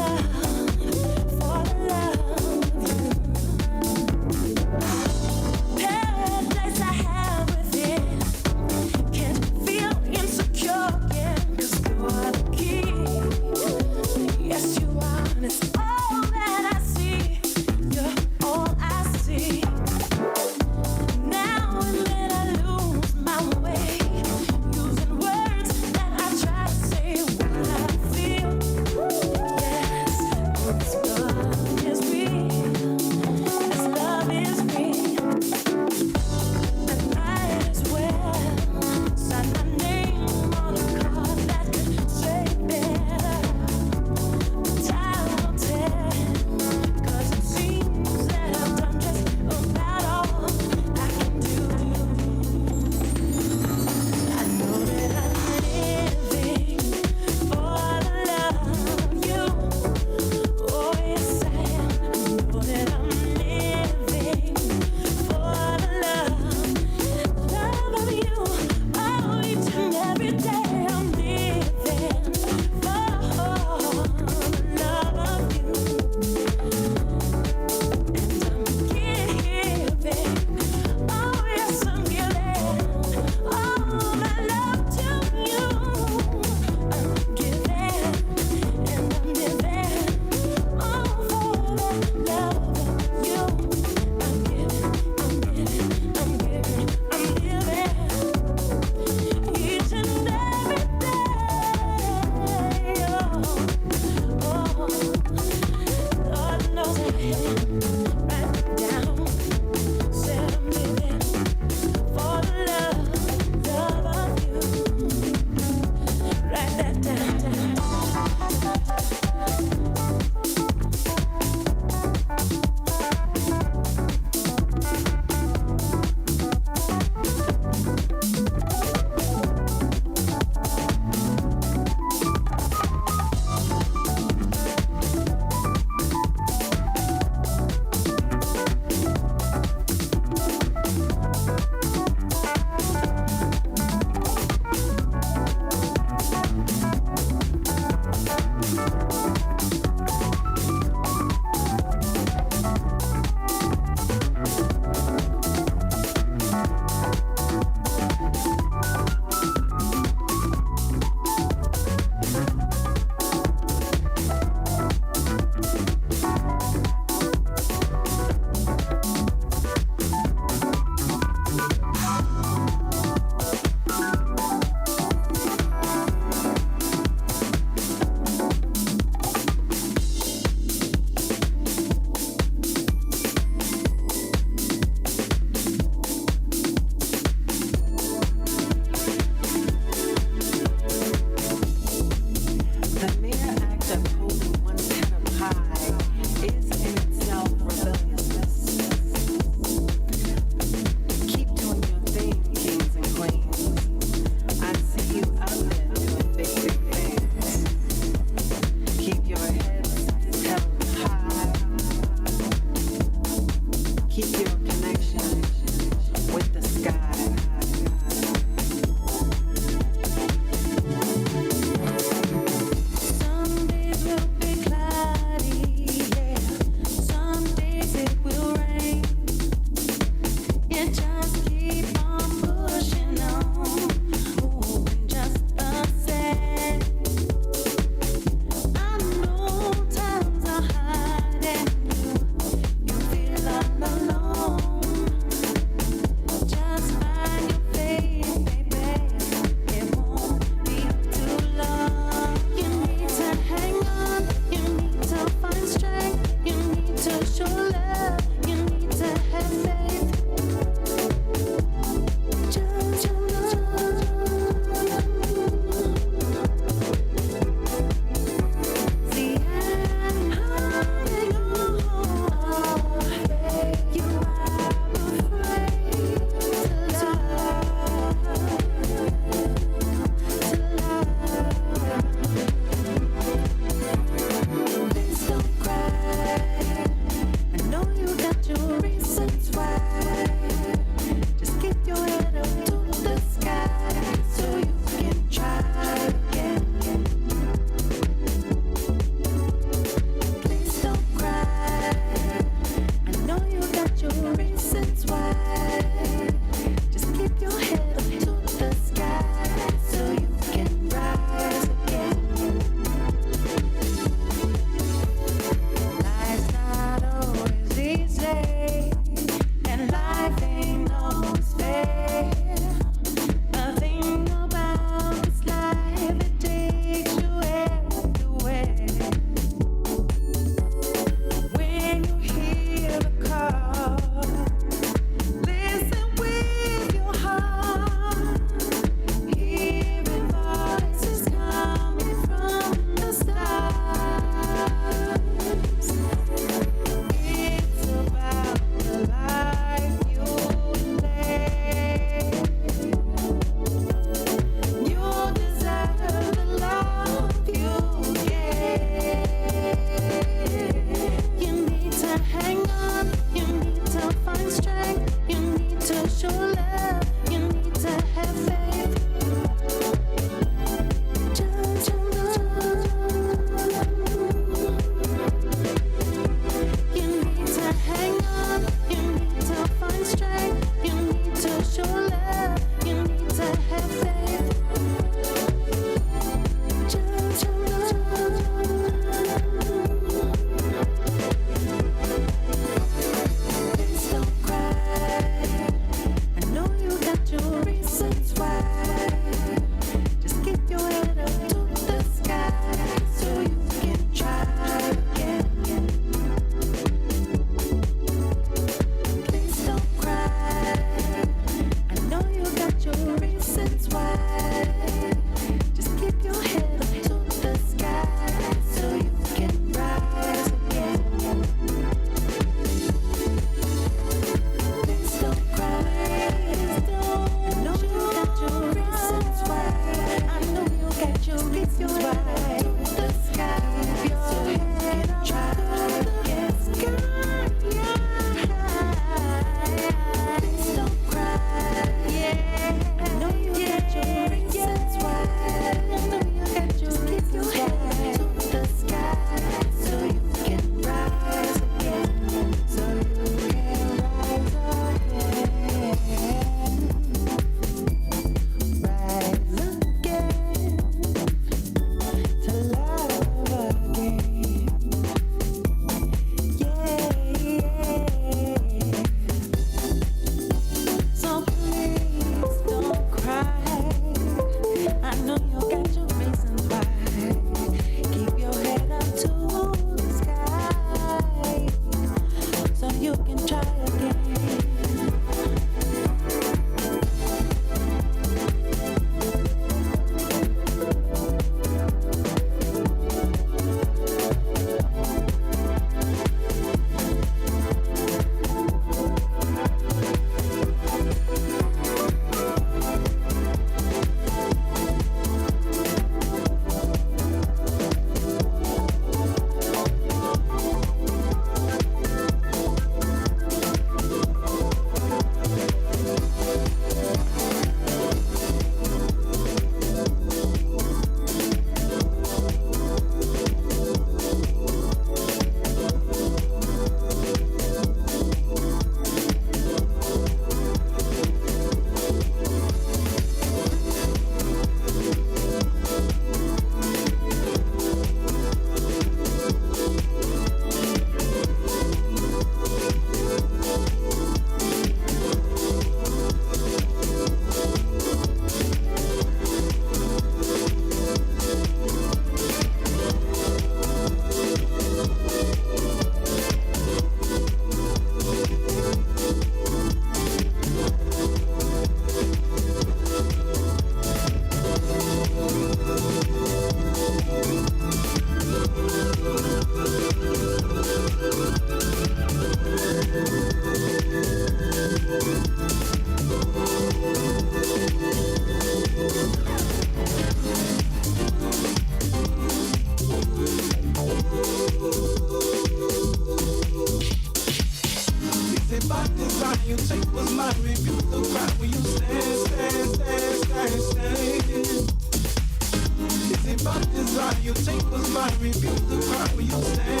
you take was my rebuke. The crowd when you stand.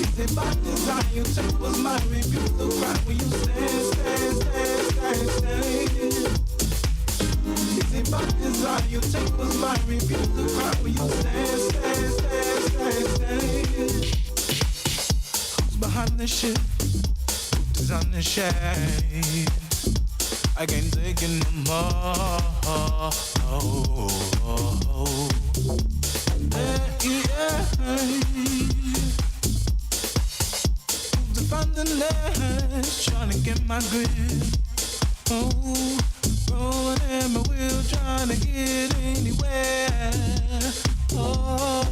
Is it by design you take was my rebuke. The crowd when you stand. Is it by design you take was my rebuke. The crowd when you stand. Who's behind the shit? Who's on the shade? I can't take it no more. To find the last, trying to get my grip. Oh, rolling in my wheel, trying to get anywhere. Oh.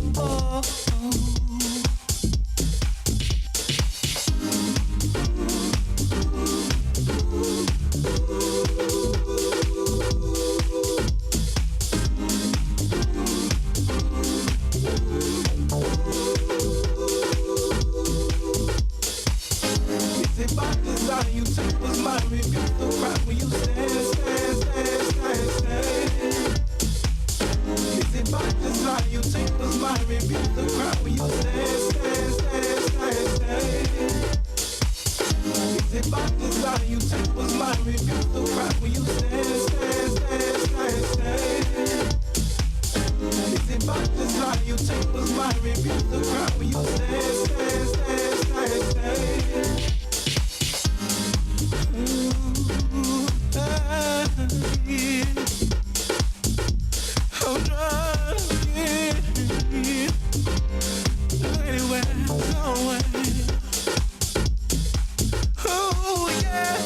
You take was my rebuke. The crowd when you stand. Is it by design you take was my rebuke. The crowd when you stand. Is it by design you take was my rebuke. The crowd when you stand. Is it by design you take was my rebuke. The crowd when you stand. I'm trying to get anywhere, somewhere. Oh yeah.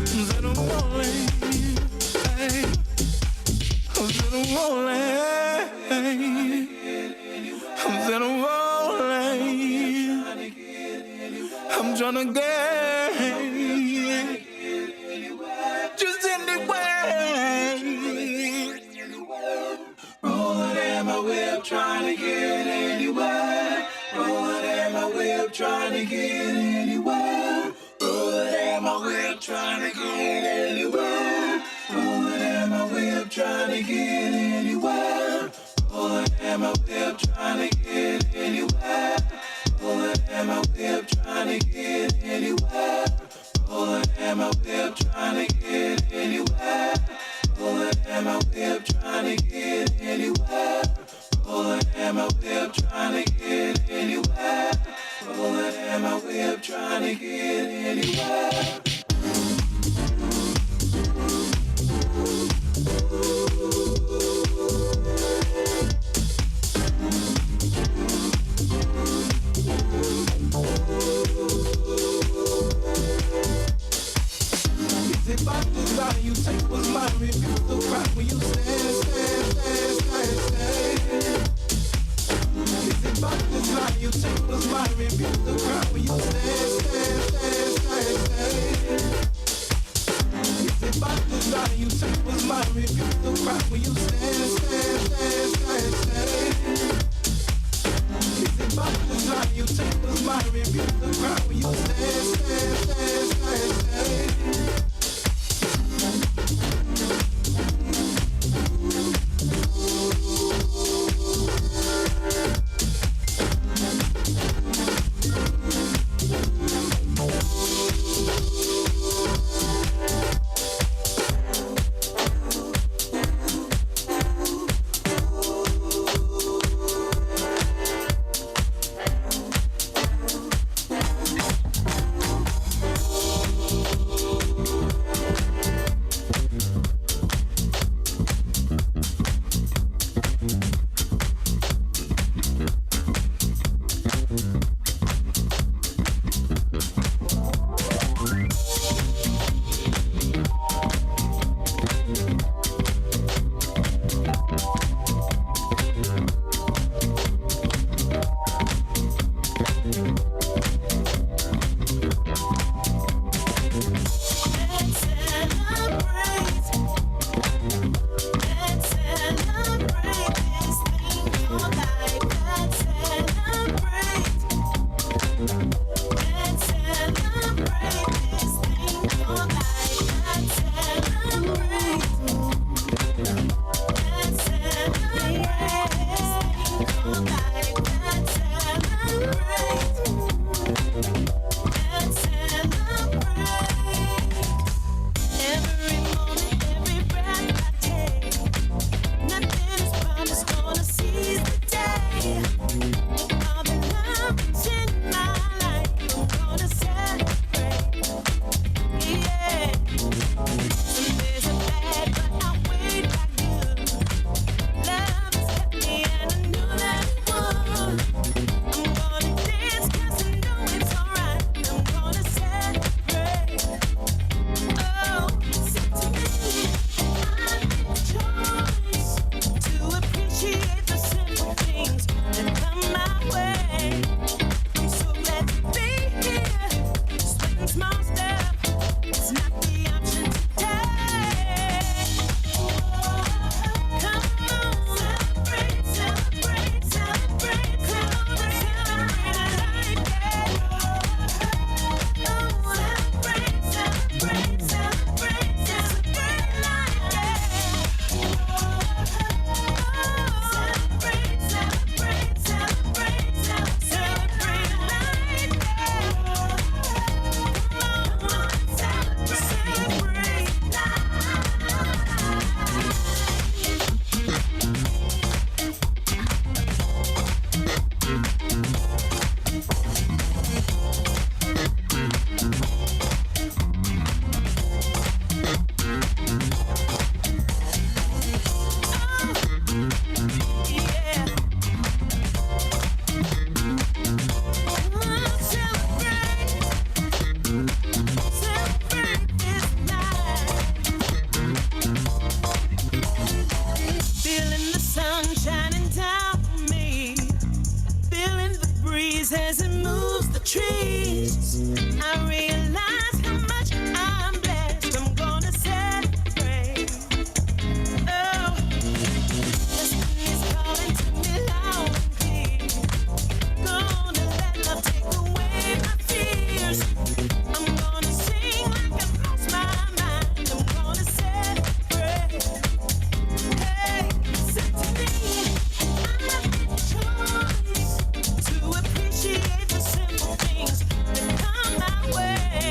There's no way. I'm tryna get just anywhere. Rolling in my whip, trying to get anywhere. Rolling in my whip, trying to get anywhere. Rolling in my whip, trying to get anywhere. Rolling in my whip, trying to get anywhere. Rolling in my whip, trying to get anywhere. Rolling in my whip, trying to get anywhere. Rolling in my whip, trying to get anywhere. Rolling in my whip, trying to get anywhere. Rolling in my whip, trying to get anywhere. Rolling in my whip, trying to get anywhere. Is it by design you take was my rebuke. The crowd when you stand. Is it by design you take was my rebuke. The crowd when you stand. breeze as it moves the trees. I realize how much I'm blessed. I'm gonna celebrate. Oh, destiny is calling to me loud and clear. Gonna let love take away my fears. I'm gonna sing like I've lost my mind. I'm gonna celebrate. Hey, listen to me. I've been choice to appreciate the simple things that come my way.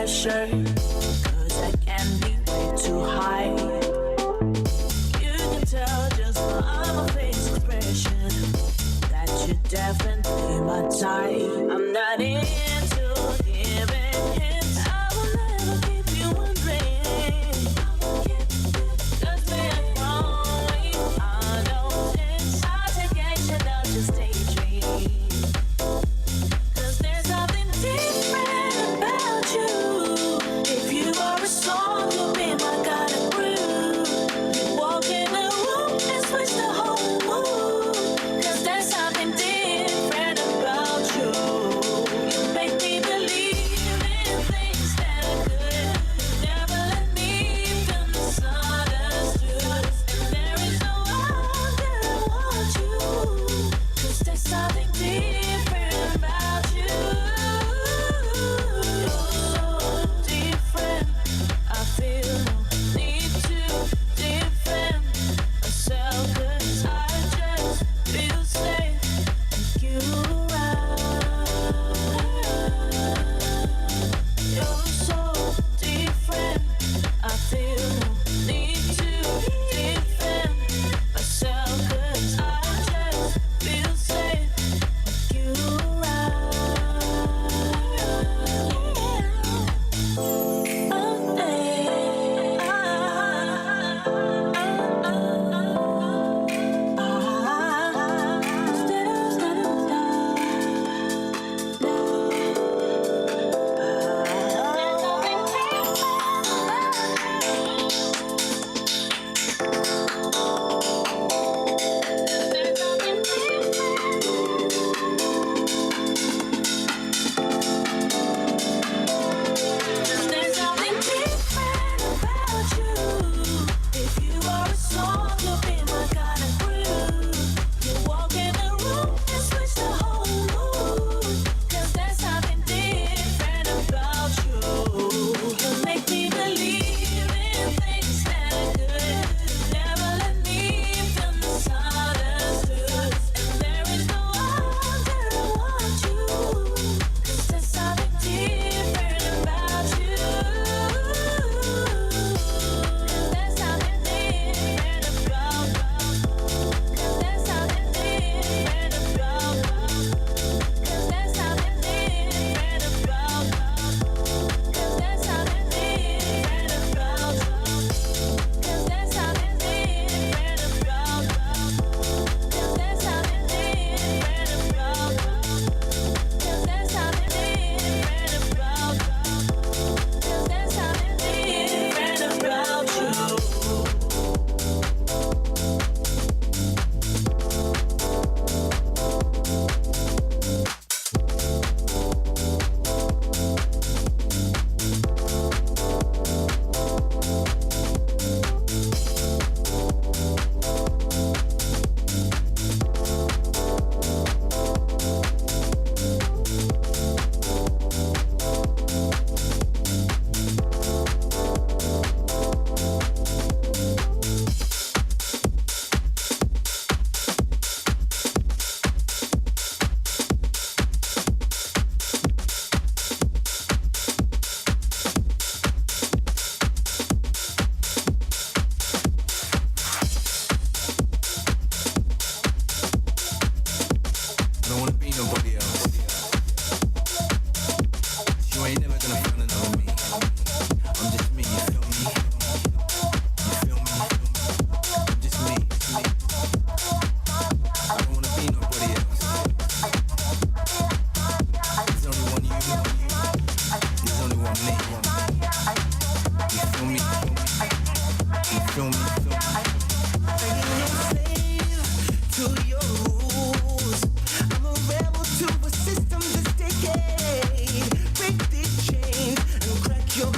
pressure, 'cause I can be way too high. You can tell just by my face expression that you're definitely my type. I'm not into giving hints. I will never keep you wondering. Just being wrong, I don't sense. I take action, not just daydream. 'Cause there's something different about you. If you are a song, you'll be my kind of groove. You walk in the room and switch the whole mood. 'Cause there's something different about you. You make me believe in things that are good. Never let me feel misunderstood. And there is no other I want you. 'Cause there's something different about you. You're so different. I feel no need to defend myself, 'cause I just feel safe with you around. You're so different. I feel no need to defend myself, 'cause I just feel safe with you There's something different about you. If you are a song, you'll be my kind of groove. You walk in the room and switch the whole mood. 'Cause there's something different about you. You make me believe in things that are good. Never let me feel misunderstood. And there is no other I want you. 'Cause there's something different about you. 'Cause there's something different about you. 'Cause there's something different about you. 'Cause there's something different about you. 'Cause there's something different about you. 'Cause there's something different about you. 'Cause there's something different about you. 'Cause there's something different about you. 'Cause there's something different about you. I don't wanna be nobody else. You ain't never gonna find another me. I'm just me, you feel me? You feel me? I'm just me. I don't wanna be nobody else. There's only one you. There's only one me. You feel me? You feel me? To your rules, I'm a rebel to a system that's decayed. Break the chains and crack your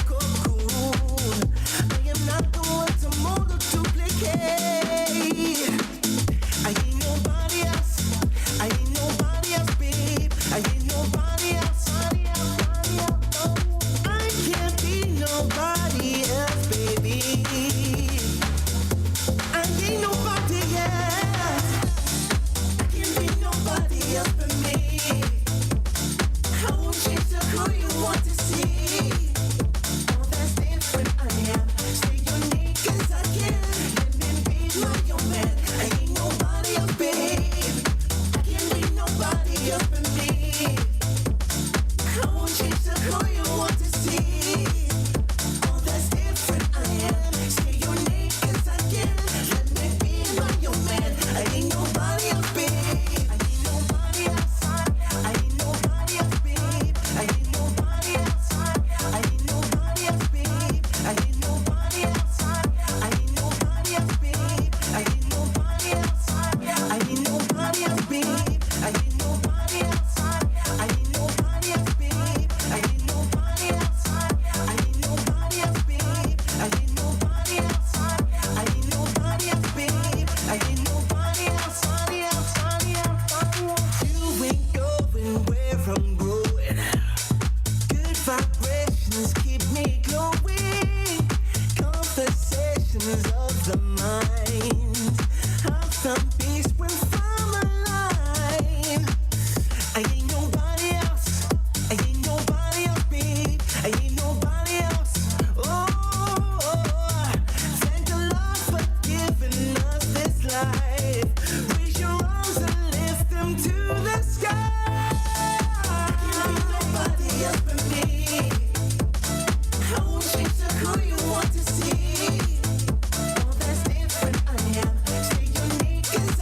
emotions keep me glowing. Conversations of the mind. I've found peace when I'm alive. I ain't nobody else. I ain't nobody else, babe. I ain't nobody else. Oh, thank the Lord for giving us this life. Raise your arms and lift them to the sky. You ain't nobody else but me. I won't change to who you want to see. All that's different I am. Stay unique 'cause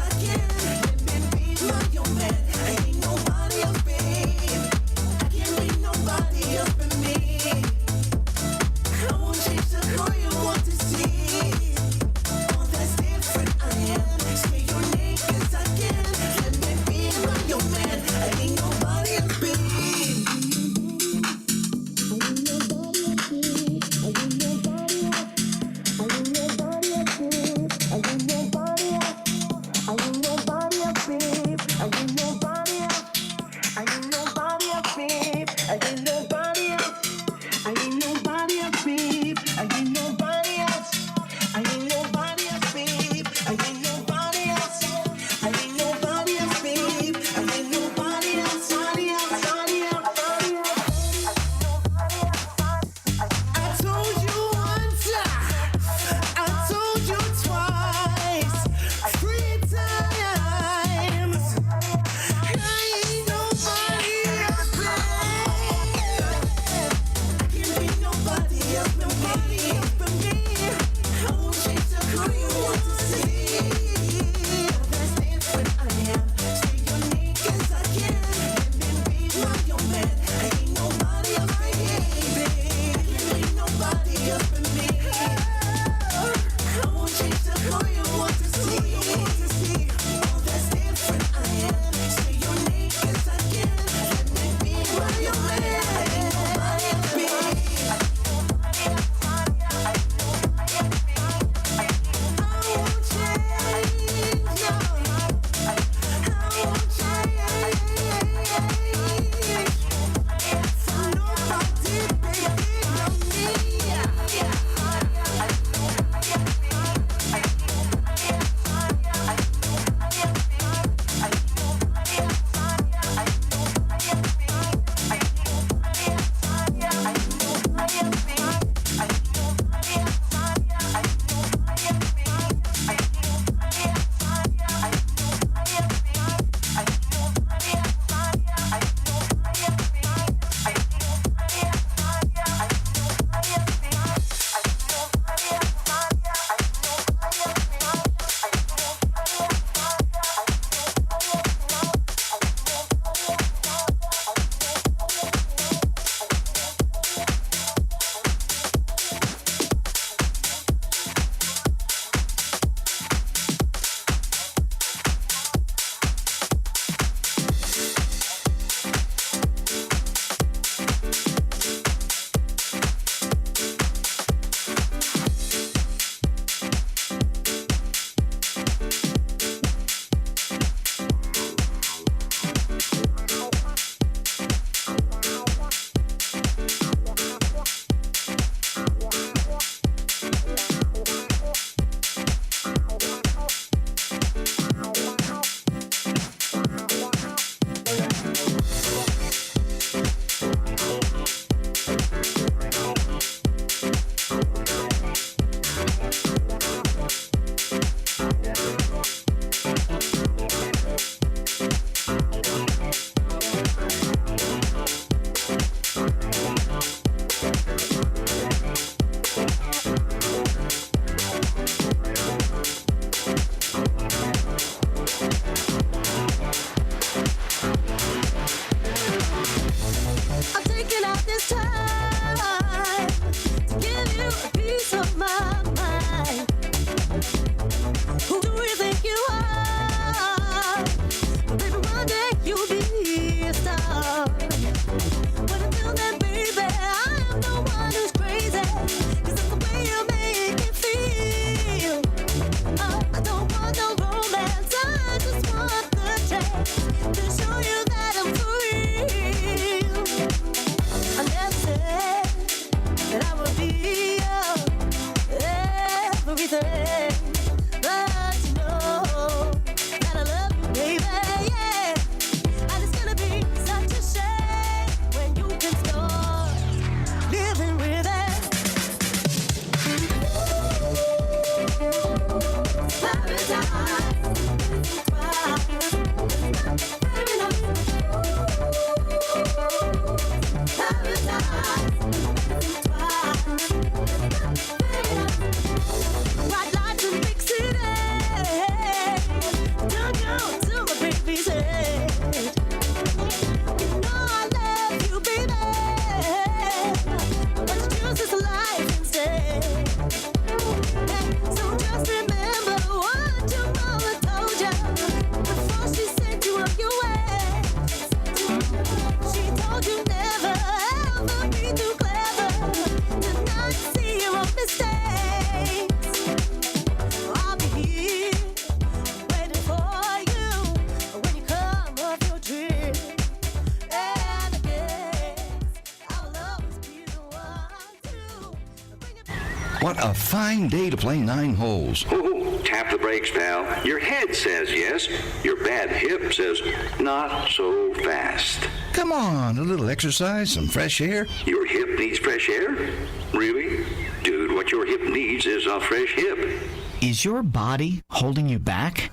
What a fine day to play 9 holes. Oh, tap the brakes, pal. Your head says yes. Your bad hip says not so fast. Come on, a little exercise, some fresh air. Your hip needs fresh air? Really? Dude, what your hip needs is a fresh hip. Is your body holding you back?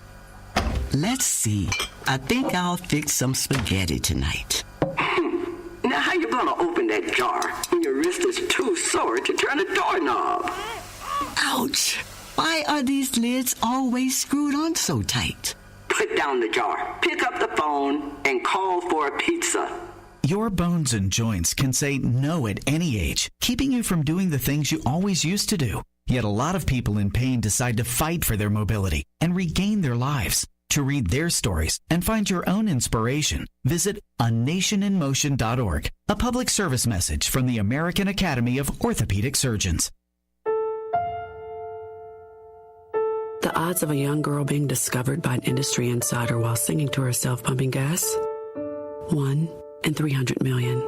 Let's see. I think I'll fix some spaghetti tonight. Now, how you gonna open that jar when your wrist is too sore to turn a doorknob? Ouch! Why are these lids always screwed on so tight? Put down the jar, pick up the phone, and call for a pizza. Your bones and joints can say no at any age, keeping you from doing the things you always used to do. Yet a lot of people in pain decide to fight for their mobility and regain their lives. To read their stories and find your own inspiration, visit anationinmotion.org, a public service message from the American Academy of Orthopedic Surgeons. The odds of a young girl being discovered by an industry insider while singing to herself pumping gas? 1 in 300 million.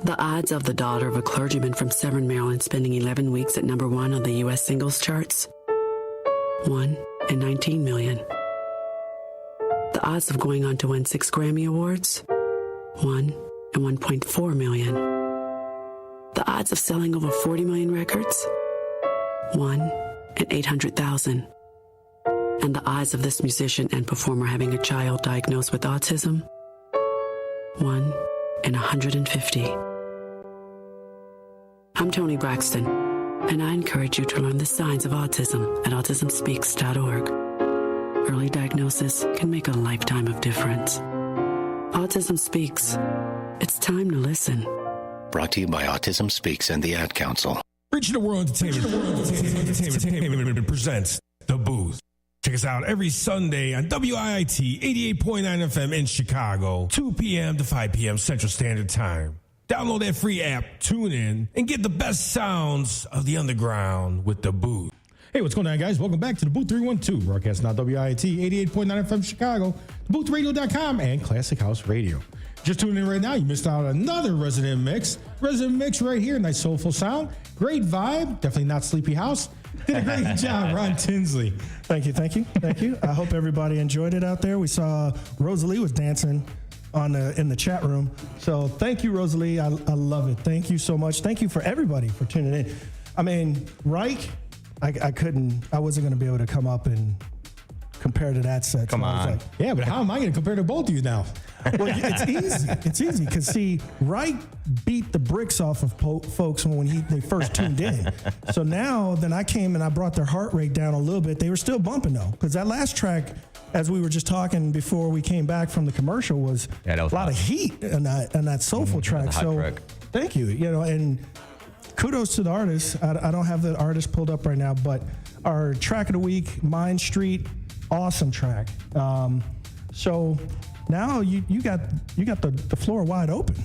The odds of the daughter of a clergyman from Severn, Maryland spending 11 weeks at #1 on the U.S. singles charts? 1 in 19 million. The odds of going on to win 6 Grammy Awards? 1 in 1.4 million. The odds of selling over 40 million records? 1 in 800,000. And the odds of this musician and performer having a child diagnosed with autism? 1 in 150. I'm Toni Braxton, and I encourage you to learn the signs of autism at autismspeaks.org. Early diagnosis can make a lifetime of difference. Autism Speaks. It's time to listen. Brought to you by Autism Speaks and the Ad Council. Reaching the World Entertainment presents The Booth. Check us out every Sunday on WIIT 88.9 FM in Chicago, 2 p.m. to 5 p.m. Central Standard Time. Download that free app, tune in, and get the best sounds of the underground with The Booth. Hey, what's going on, guys? Welcome back to the DaBooth312, broadcasting on WIIT 88.9 FM Chicago, DaBoothRadio.com, and Classic House Radio. Just tuning in right now, you missed out on another Resident Mix. Resident Mix right here, nice soulful sound, great vibe, definitely not Sleepy House. Did a great job, Ron Tinsley. Thank you. I hope everybody enjoyed it out there. We saw Rosalie was dancing in the chat room. So thank you, Rosalie. I love it. Thank you so much. Thank you for everybody for tuning in. I mean, Ryke, I wasn't going to be able to come up and compare to that set. Come on. Yeah, but how am I going to compare to both of you now? Well, it's easy. It's easy because, see, Ryke beat the bricks off of folks when they first tuned in. So now, then I came and I brought their heart rate down a little bit. They were still bumping, though, because that last track, as we were just talking before we came back from the commercial, was a lot of heat in that soulful track. So thank you. And kudos to the artist. I don't have the artist pulled up right now, but our track of the week, Mind Street, awesome track. So now you got the floor wide open.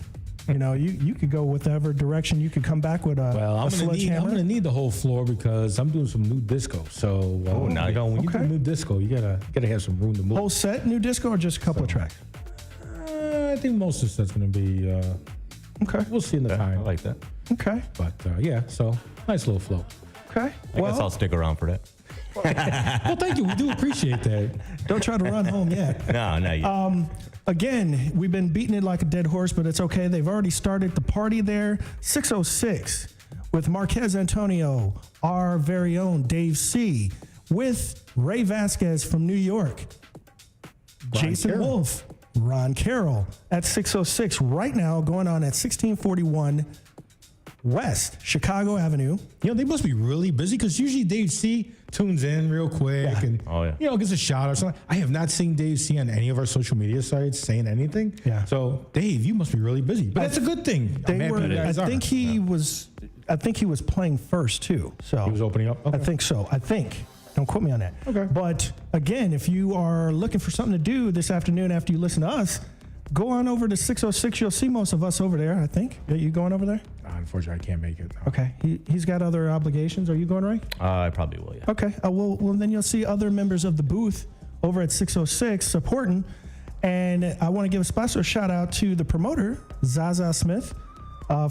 You could go whatever direction. You could come back with a sledgehammer. I'm gonna need the whole floor because I'm doing some new disco. So when you do new disco, you gotta have some room to move. Whole set new disco or just a couple of tracks? I think most of the set's gonna be okay. We'll see in the time. I like that. Okay, but so nice little flow. Okay, I guess I'll stick around for that. Well, thank you. We do appreciate that. Don't try to run home yet. No. Again, we've been beating it like a dead horse, but it's okay. They've already started the party there. 606 with Marquez Antonio, our very own Dave C, with Ray Vasquez from New York, Jason Wolf, Ron Carroll at 606 right now, going on at 1641 West Chicago Avenue. They must be really busy because usually Dave C tunes in real quick and gets a shot or something. I have not seen Dave C on any of our social media sites saying anything. Yeah. So Dave, you must be really busy, but that's a good thing. I think he was playing first too. So he was opening up. Okay. I think so. Don't quote me on that. Okay. But again, if you are looking for something to do this afternoon after you listen to us, go on over to 606. You'll see most of us over there, I think. Are you going over there? Unfortunately, I can't make it. No. Okay. He's got other obligations. Are you going, Ray? I probably will, yeah. Okay. Well, then you'll see other members of the booth over at 606 supporting. And I want to give a special shout out to the promoter, Zaza Smith,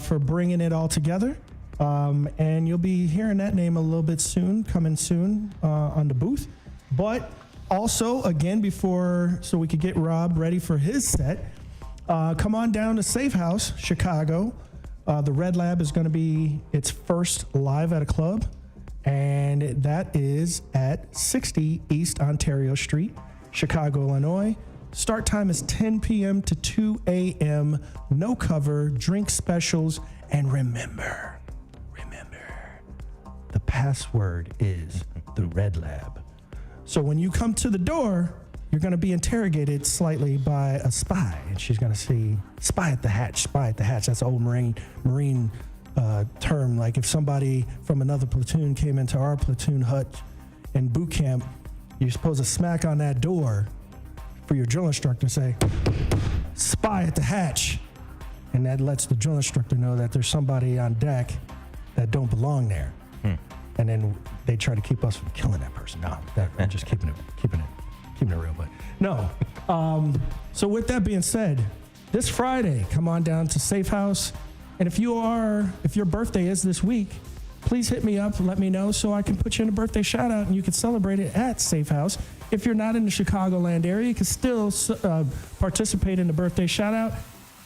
for bringing it all together. And you'll be hearing that name a little bit soon, coming soon on the booth. But also, again, so we could get Rob ready for his set, come on down to Safe House, Chicago. The Red Lab is going to be its first live at a club, and that is at 60 East Ontario Street, Chicago, Illinois. Start time is 10 p.m. to 2 a.m. No cover, drink specials, and remember, the password is the Red Lab. So when you come to the door, you're going to be interrogated slightly by a spy, and she's going to say, spy at the hatch. That's an old Marine term. Like if somebody from another platoon came into our platoon hut in boot camp, you're supposed to smack on that door for your drill instructor, say, spy at the hatch. And that lets the drill instructor know that there's somebody on deck that don't belong there. And then they try to keep us from killing that person. No, I'm just keeping it real, but no. So with that being said, this Friday, come on down to Safe House. And if your birthday is this week, please hit me up and let me know so I can put you in a birthday shout out and you can celebrate it at Safe House. If you're not in the Chicagoland area, you can still participate in the birthday shout out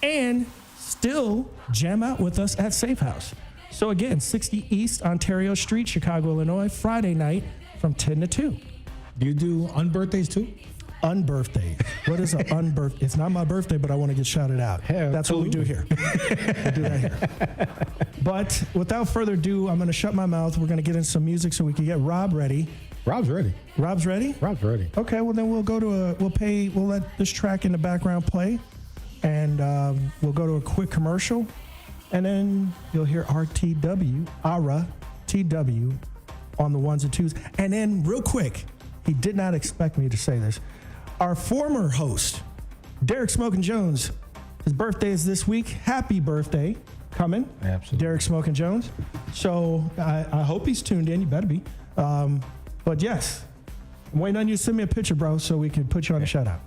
and still jam out with us at Safe House. So again, 60 East Ontario Street, Chicago, Illinois, Friday night from 10 to 2. Do you do unbirthdays too? Unbirthday. What is an unbirthday? It's not my birthday, but I want to get shouted out. That's what we do here. We do that here. But without further ado, I'm going to shut my mouth. We're going to get in some music so we can get Rob ready. Rob's ready. Rob's ready? Rob's ready. Okay, well then we'll let this track in the background play, and we'll go to a quick commercial, and then you'll hear RTW, Ara TW on the ones and twos. And then real quick, he did not expect me to say this. Our former host, Derek Smokin' Jones, his birthday is this week. Happy birthday coming. Absolutely. Derek Smokin' Jones. So I hope he's tuned in. You better be. But yes, I'm waiting on you to send me a picture, bro, so we can put you on a shout out.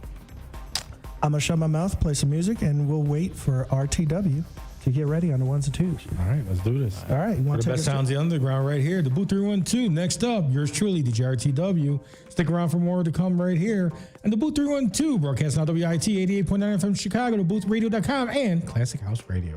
I'm going to shut my mouth, play some music, and we'll wait for RTW to get ready on the ones and twos. All right, let's do this. All right. You want the best sounds of the underground right here. DaBooth312. Next up, yours truly, DJ RTW. Stick around for more to come right here. And DaBooth312, broadcasting on WIT 88.9 FM Chicago, DaBoothRadio.com, and Classic House Radio.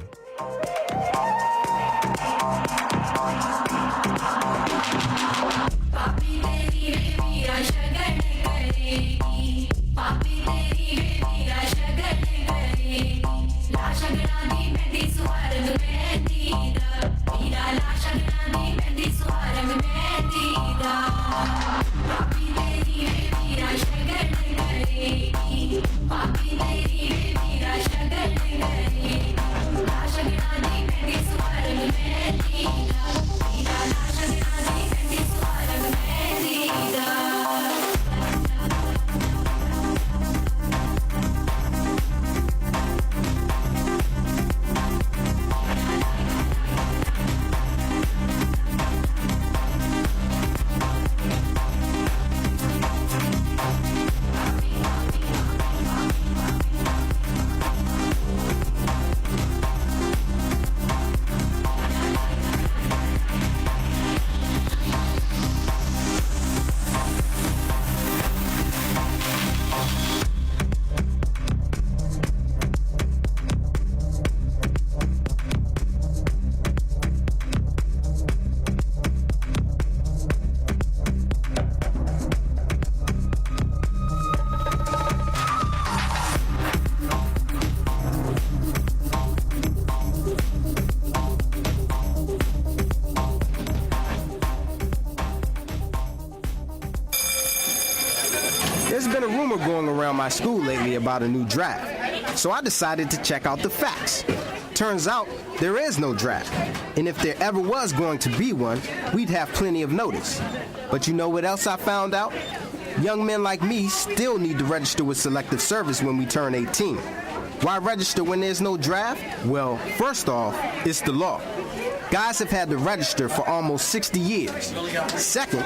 There's been a rumor going around my school lately about a new draft, so I decided to check out the facts. Turns out there is no draft, and if there ever was going to be one, we'd have plenty of notice. But you know what else I found out? Young men like me still need to register with Selective Service when we turn 18. Why register when there's no draft? Well, first off, it's the law. Guys have had to register for almost 60 years. Second,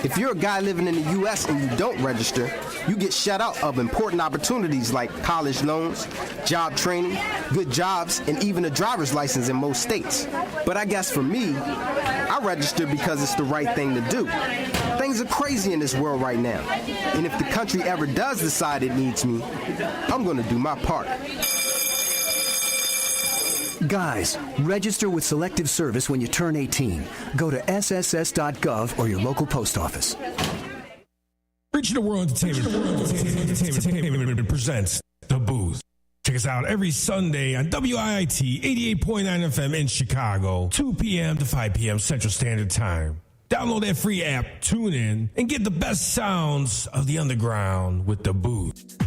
if you're a guy living in the U.S. and you don't register, you get shut out of important opportunities like college loans, job training, good jobs, and even a driver's license in most states. But I guess for me, I register because it's the right thing to do. Things are crazy in this world right now. And if the country ever does decide it needs me, I'm going to do my part. Guys, register with Selective Service when you turn 18. Go to sss.gov or your local post office. Reaching the World Entertainment presents The Booth. Check us out every Sunday on WIIT 88.9 FM in Chicago, 2 p.m. to 5 p.m. Central Standard Time. Download that free app, tune in, and get the best sounds of the underground with The Booth.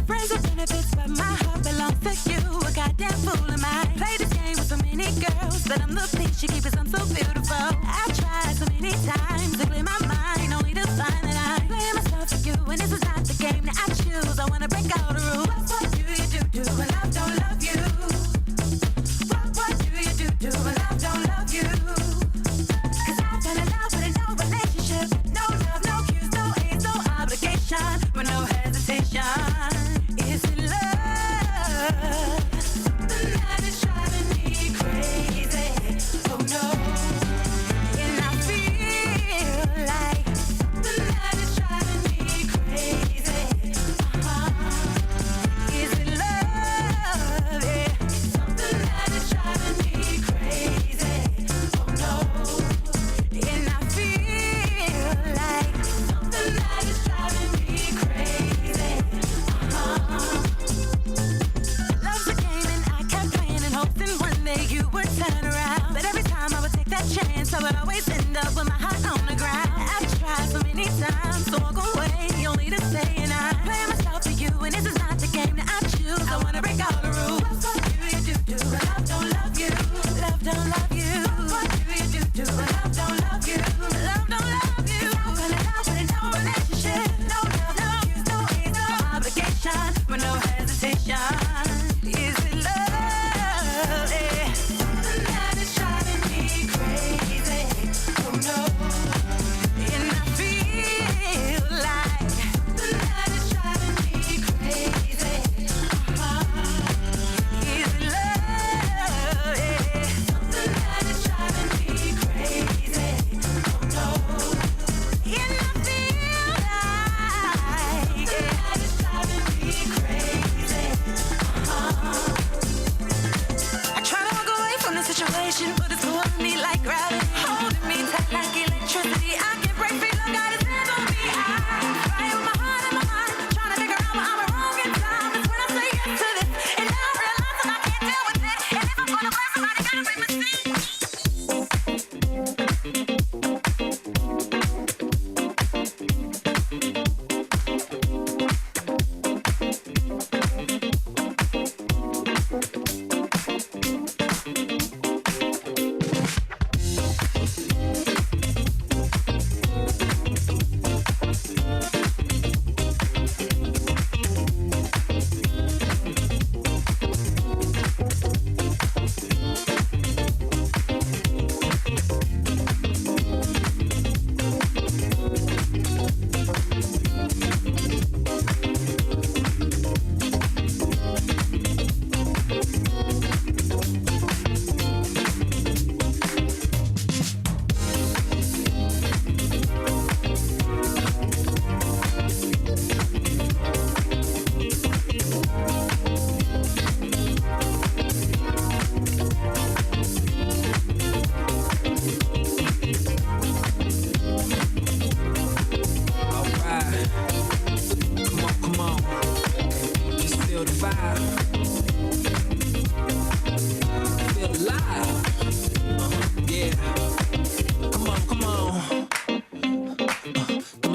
Crazy. gravitation, but it's pulling me like gravity, holding me tight like electricity. I can't break free, Lord God is hands on me. I try with my heart and my mind, trying to figure out why I'm wrong in time. It's when I say yes to this, and now I realize that I can't deal with it. And if I'm gonna bless somebody, gotta be my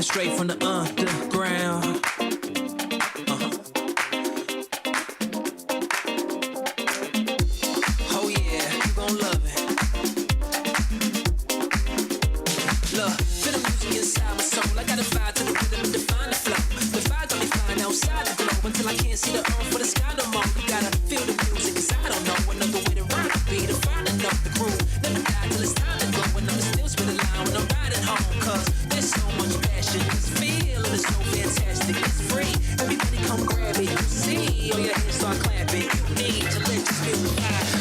straight from the underground. Oh yeah, you gon' love it. Look, feel the music inside my soul. I got a vibe to the rhythm and define the flow. The vibe's only fine outside the globe until I can't see the earth or the sky no more. You gotta feel the music, cause I don't know another way to rhyme to be to find enough the groove. Never die till it's time to go, and I'ma still spit a line when I'm riding home. Cause there's so much passion, this feeling is so fantastic, it's free. Everybody come grab it, you see, all your hands start clapping. You need to let this feel the vibe.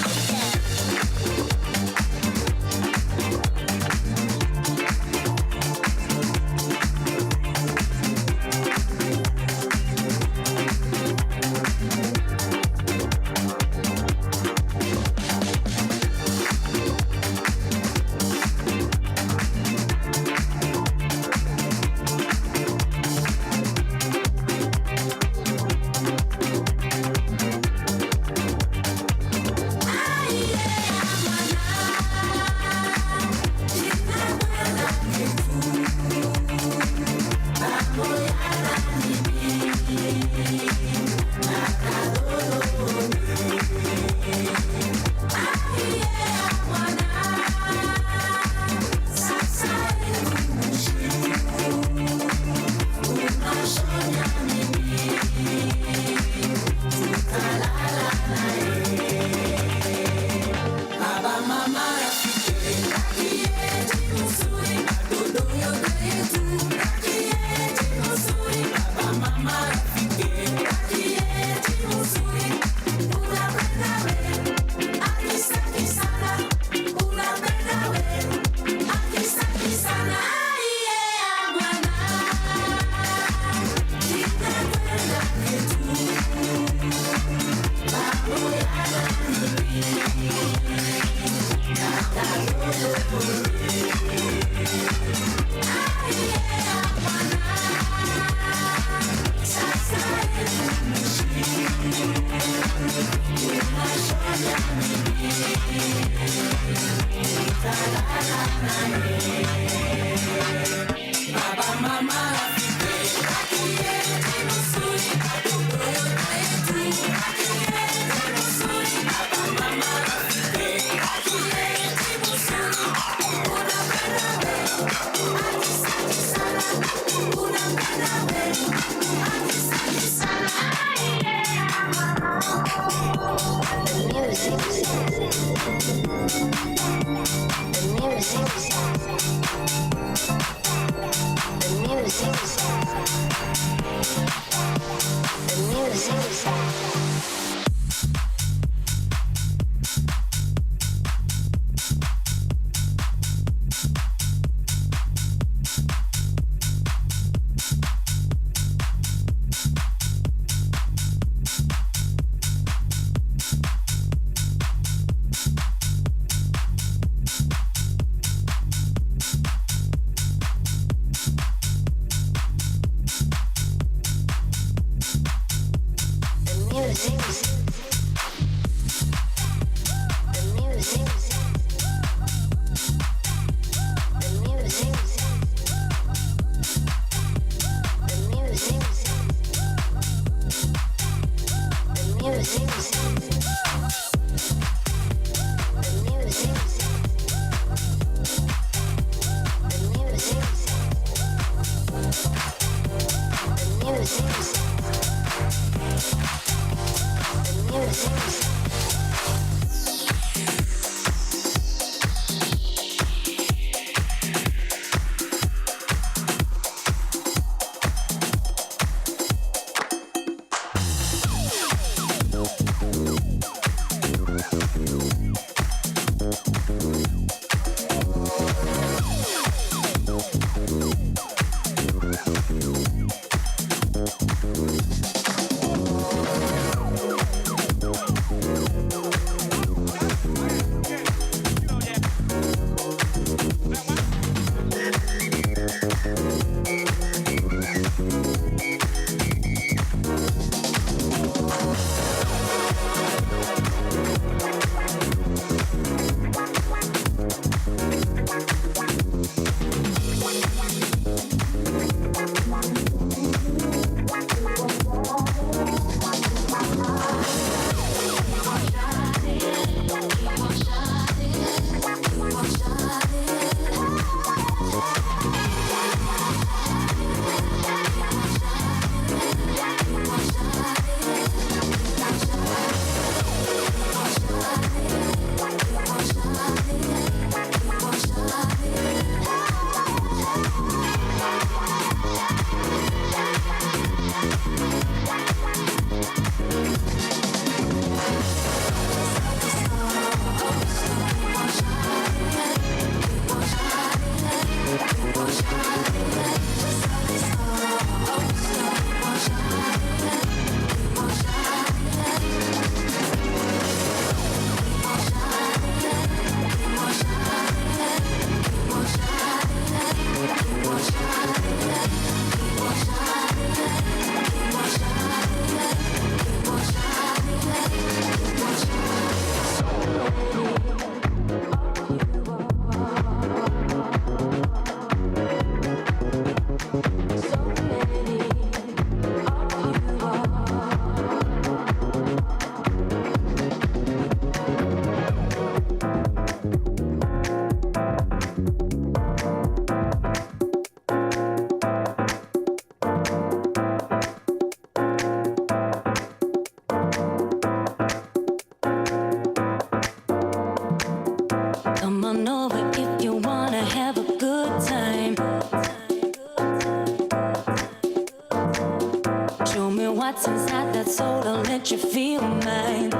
what's inside that soul, I'll let you feel mine.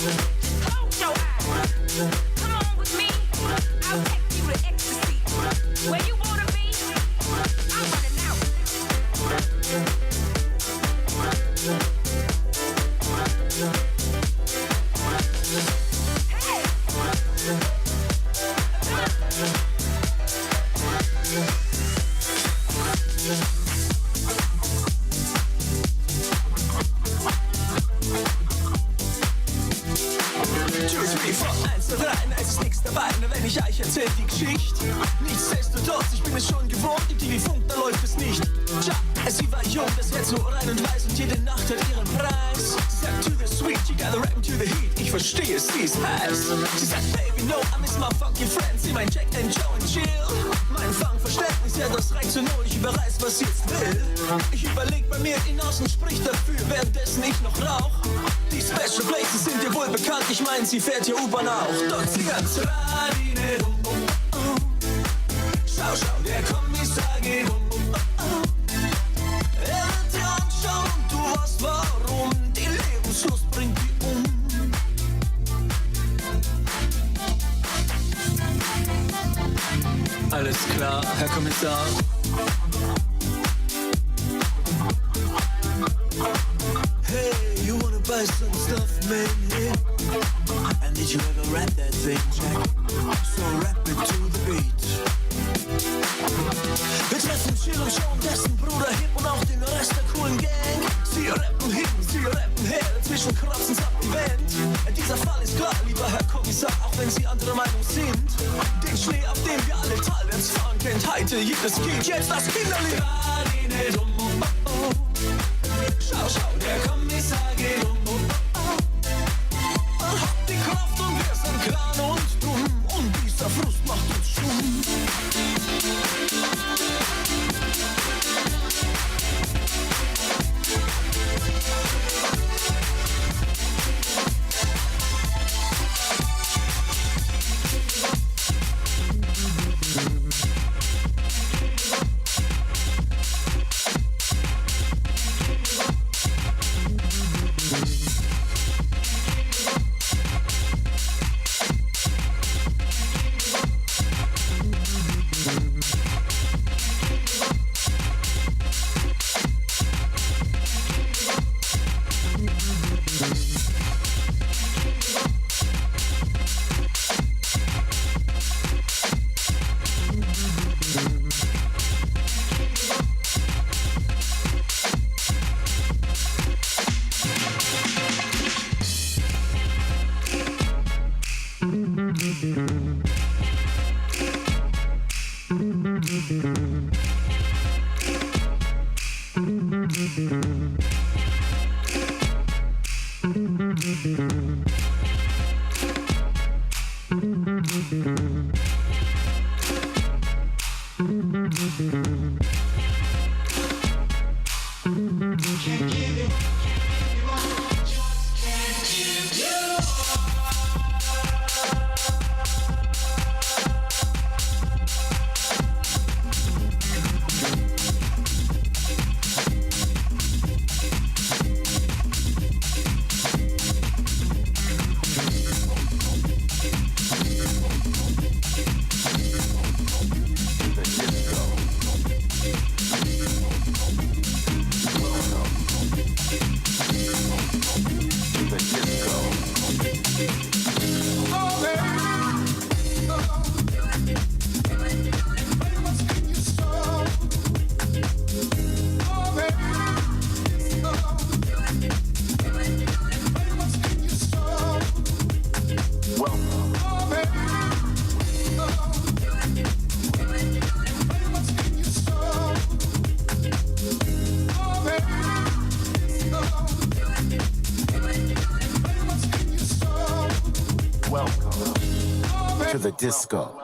Close your eyes. Come on with me. I'll take you to ecstasy. Where you wanna be? I'm running out. Es ist nichts dabei, nur wenn ich euch erzähl die Geschichte. Nichtsdestotrotz, ich bin es schon gewohnt, im TV-Funk, da läuft es nicht. Tja, sie war jung, das Herz nur rein und weiß und jede Nacht hat ihren Preis. Sie sagt, to the sweet, you gotta rap to the heat. Ich verstehe es, sie ist heiß. Sie sagt, baby, no, I miss my funky friends. Sie meint Jack and Joe and Jill. Mein Fangverständnis, ja, das reicht zu null. Ich überreiß, was sie jetzt will. Ich überleg bei mir hinaus und sprich dafür, währenddessen ich noch rauch. Die Special Places sind dir wohl bekannt. Ich mein, sie fährt hier U-Bahn auch. Dort sie ganz Radine rum, Schau, schau, der Kommissar geht rum, Er wird dir anschauen und du weißt warum. Die Lebenslust bringt die um. Alles klar, Herr Kommissar. Hey, you wanna buy some stuff, man? Yeah. And did you ever rap that thing, Jack? So rap it to the beat. Wir treffen Chill und schauen dessen Bruder Hip und auch den Rest der coolen Gang. Sie rappen hin, sie rappen her, dazwischen krapsen's ab die Wand. Dieser Fall ist klar, lieber Herr Kommissar, auch wenn Sie anderer Meinung sind. Den Schnee, auf dem wir alle talwärts fahren, kennt heute jedes Kind. Jetzt das Kinderlied. Schau, schau, der Kommissar geht um. Man hat die Kraft und wir sind klar und dumm. Und dieser Frust macht uns stumm. To the disco.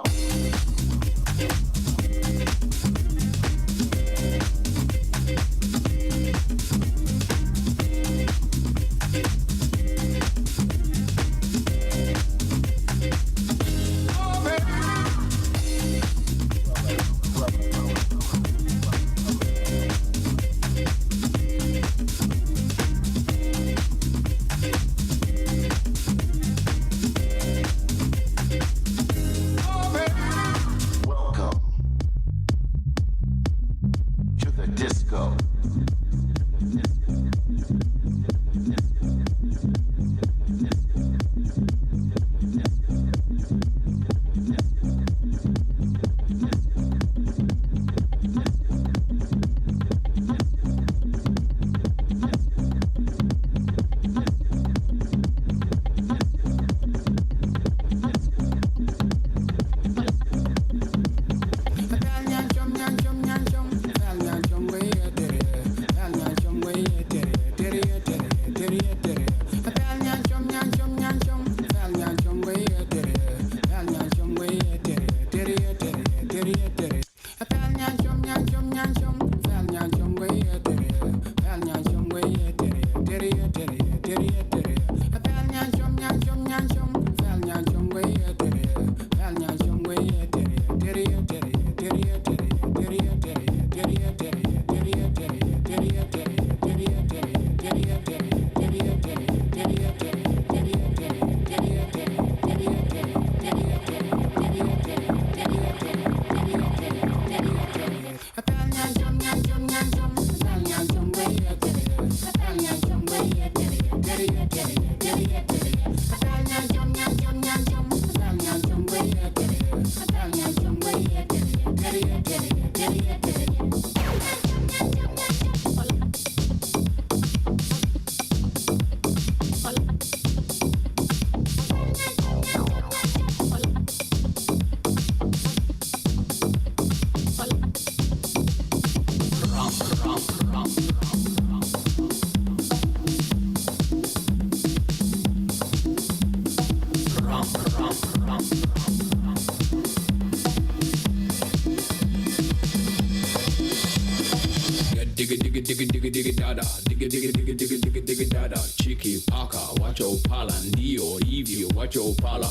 digga dada, digga dada, Chiki Paka, watch your pala, Neo, Evie, watch your pala,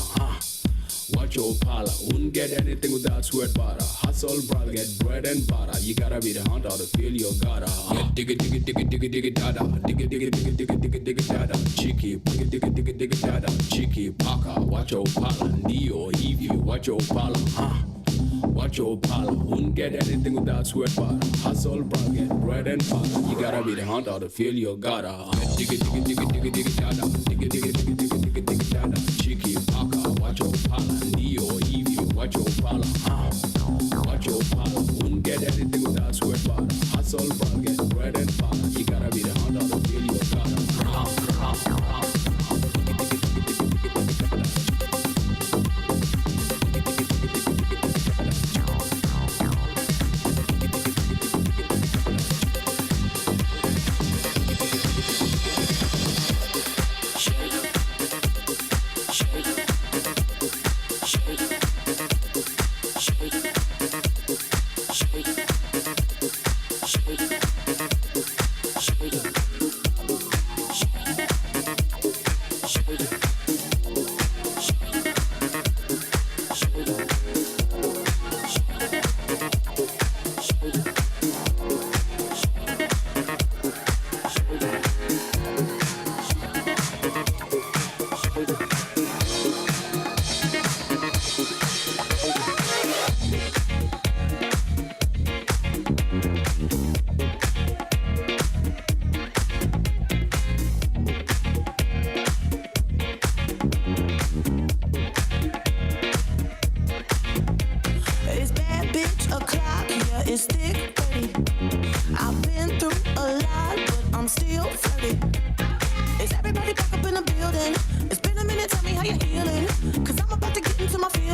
watch your pala, wouldn't get anything without sweat butter. Hustle, brother, get bread and butter. You gotta be the hunter to feel your gotta. Digga dada, digga dada, Chiki, digga dada, Chiki Paka, watch your pala, Neo, Evie, watch your pala, watch your pala, wouldn't get anything without sweat butter. Hustle, brother, get bread and butter. You gotta be the hunter to feel your gotta. Digga dada, digga dada, Chiki Paka, watch your pala, Neo, Evie, watch your pala, watch your pala, wouldn't get anything without sweat butter. Hustle, brother, get bread and butter. You gotta be the hunter to feel your gotta. Is everybody back up in the building? It's been a minute, tell me how you're feeling. Cause I'm about to get into my feelings.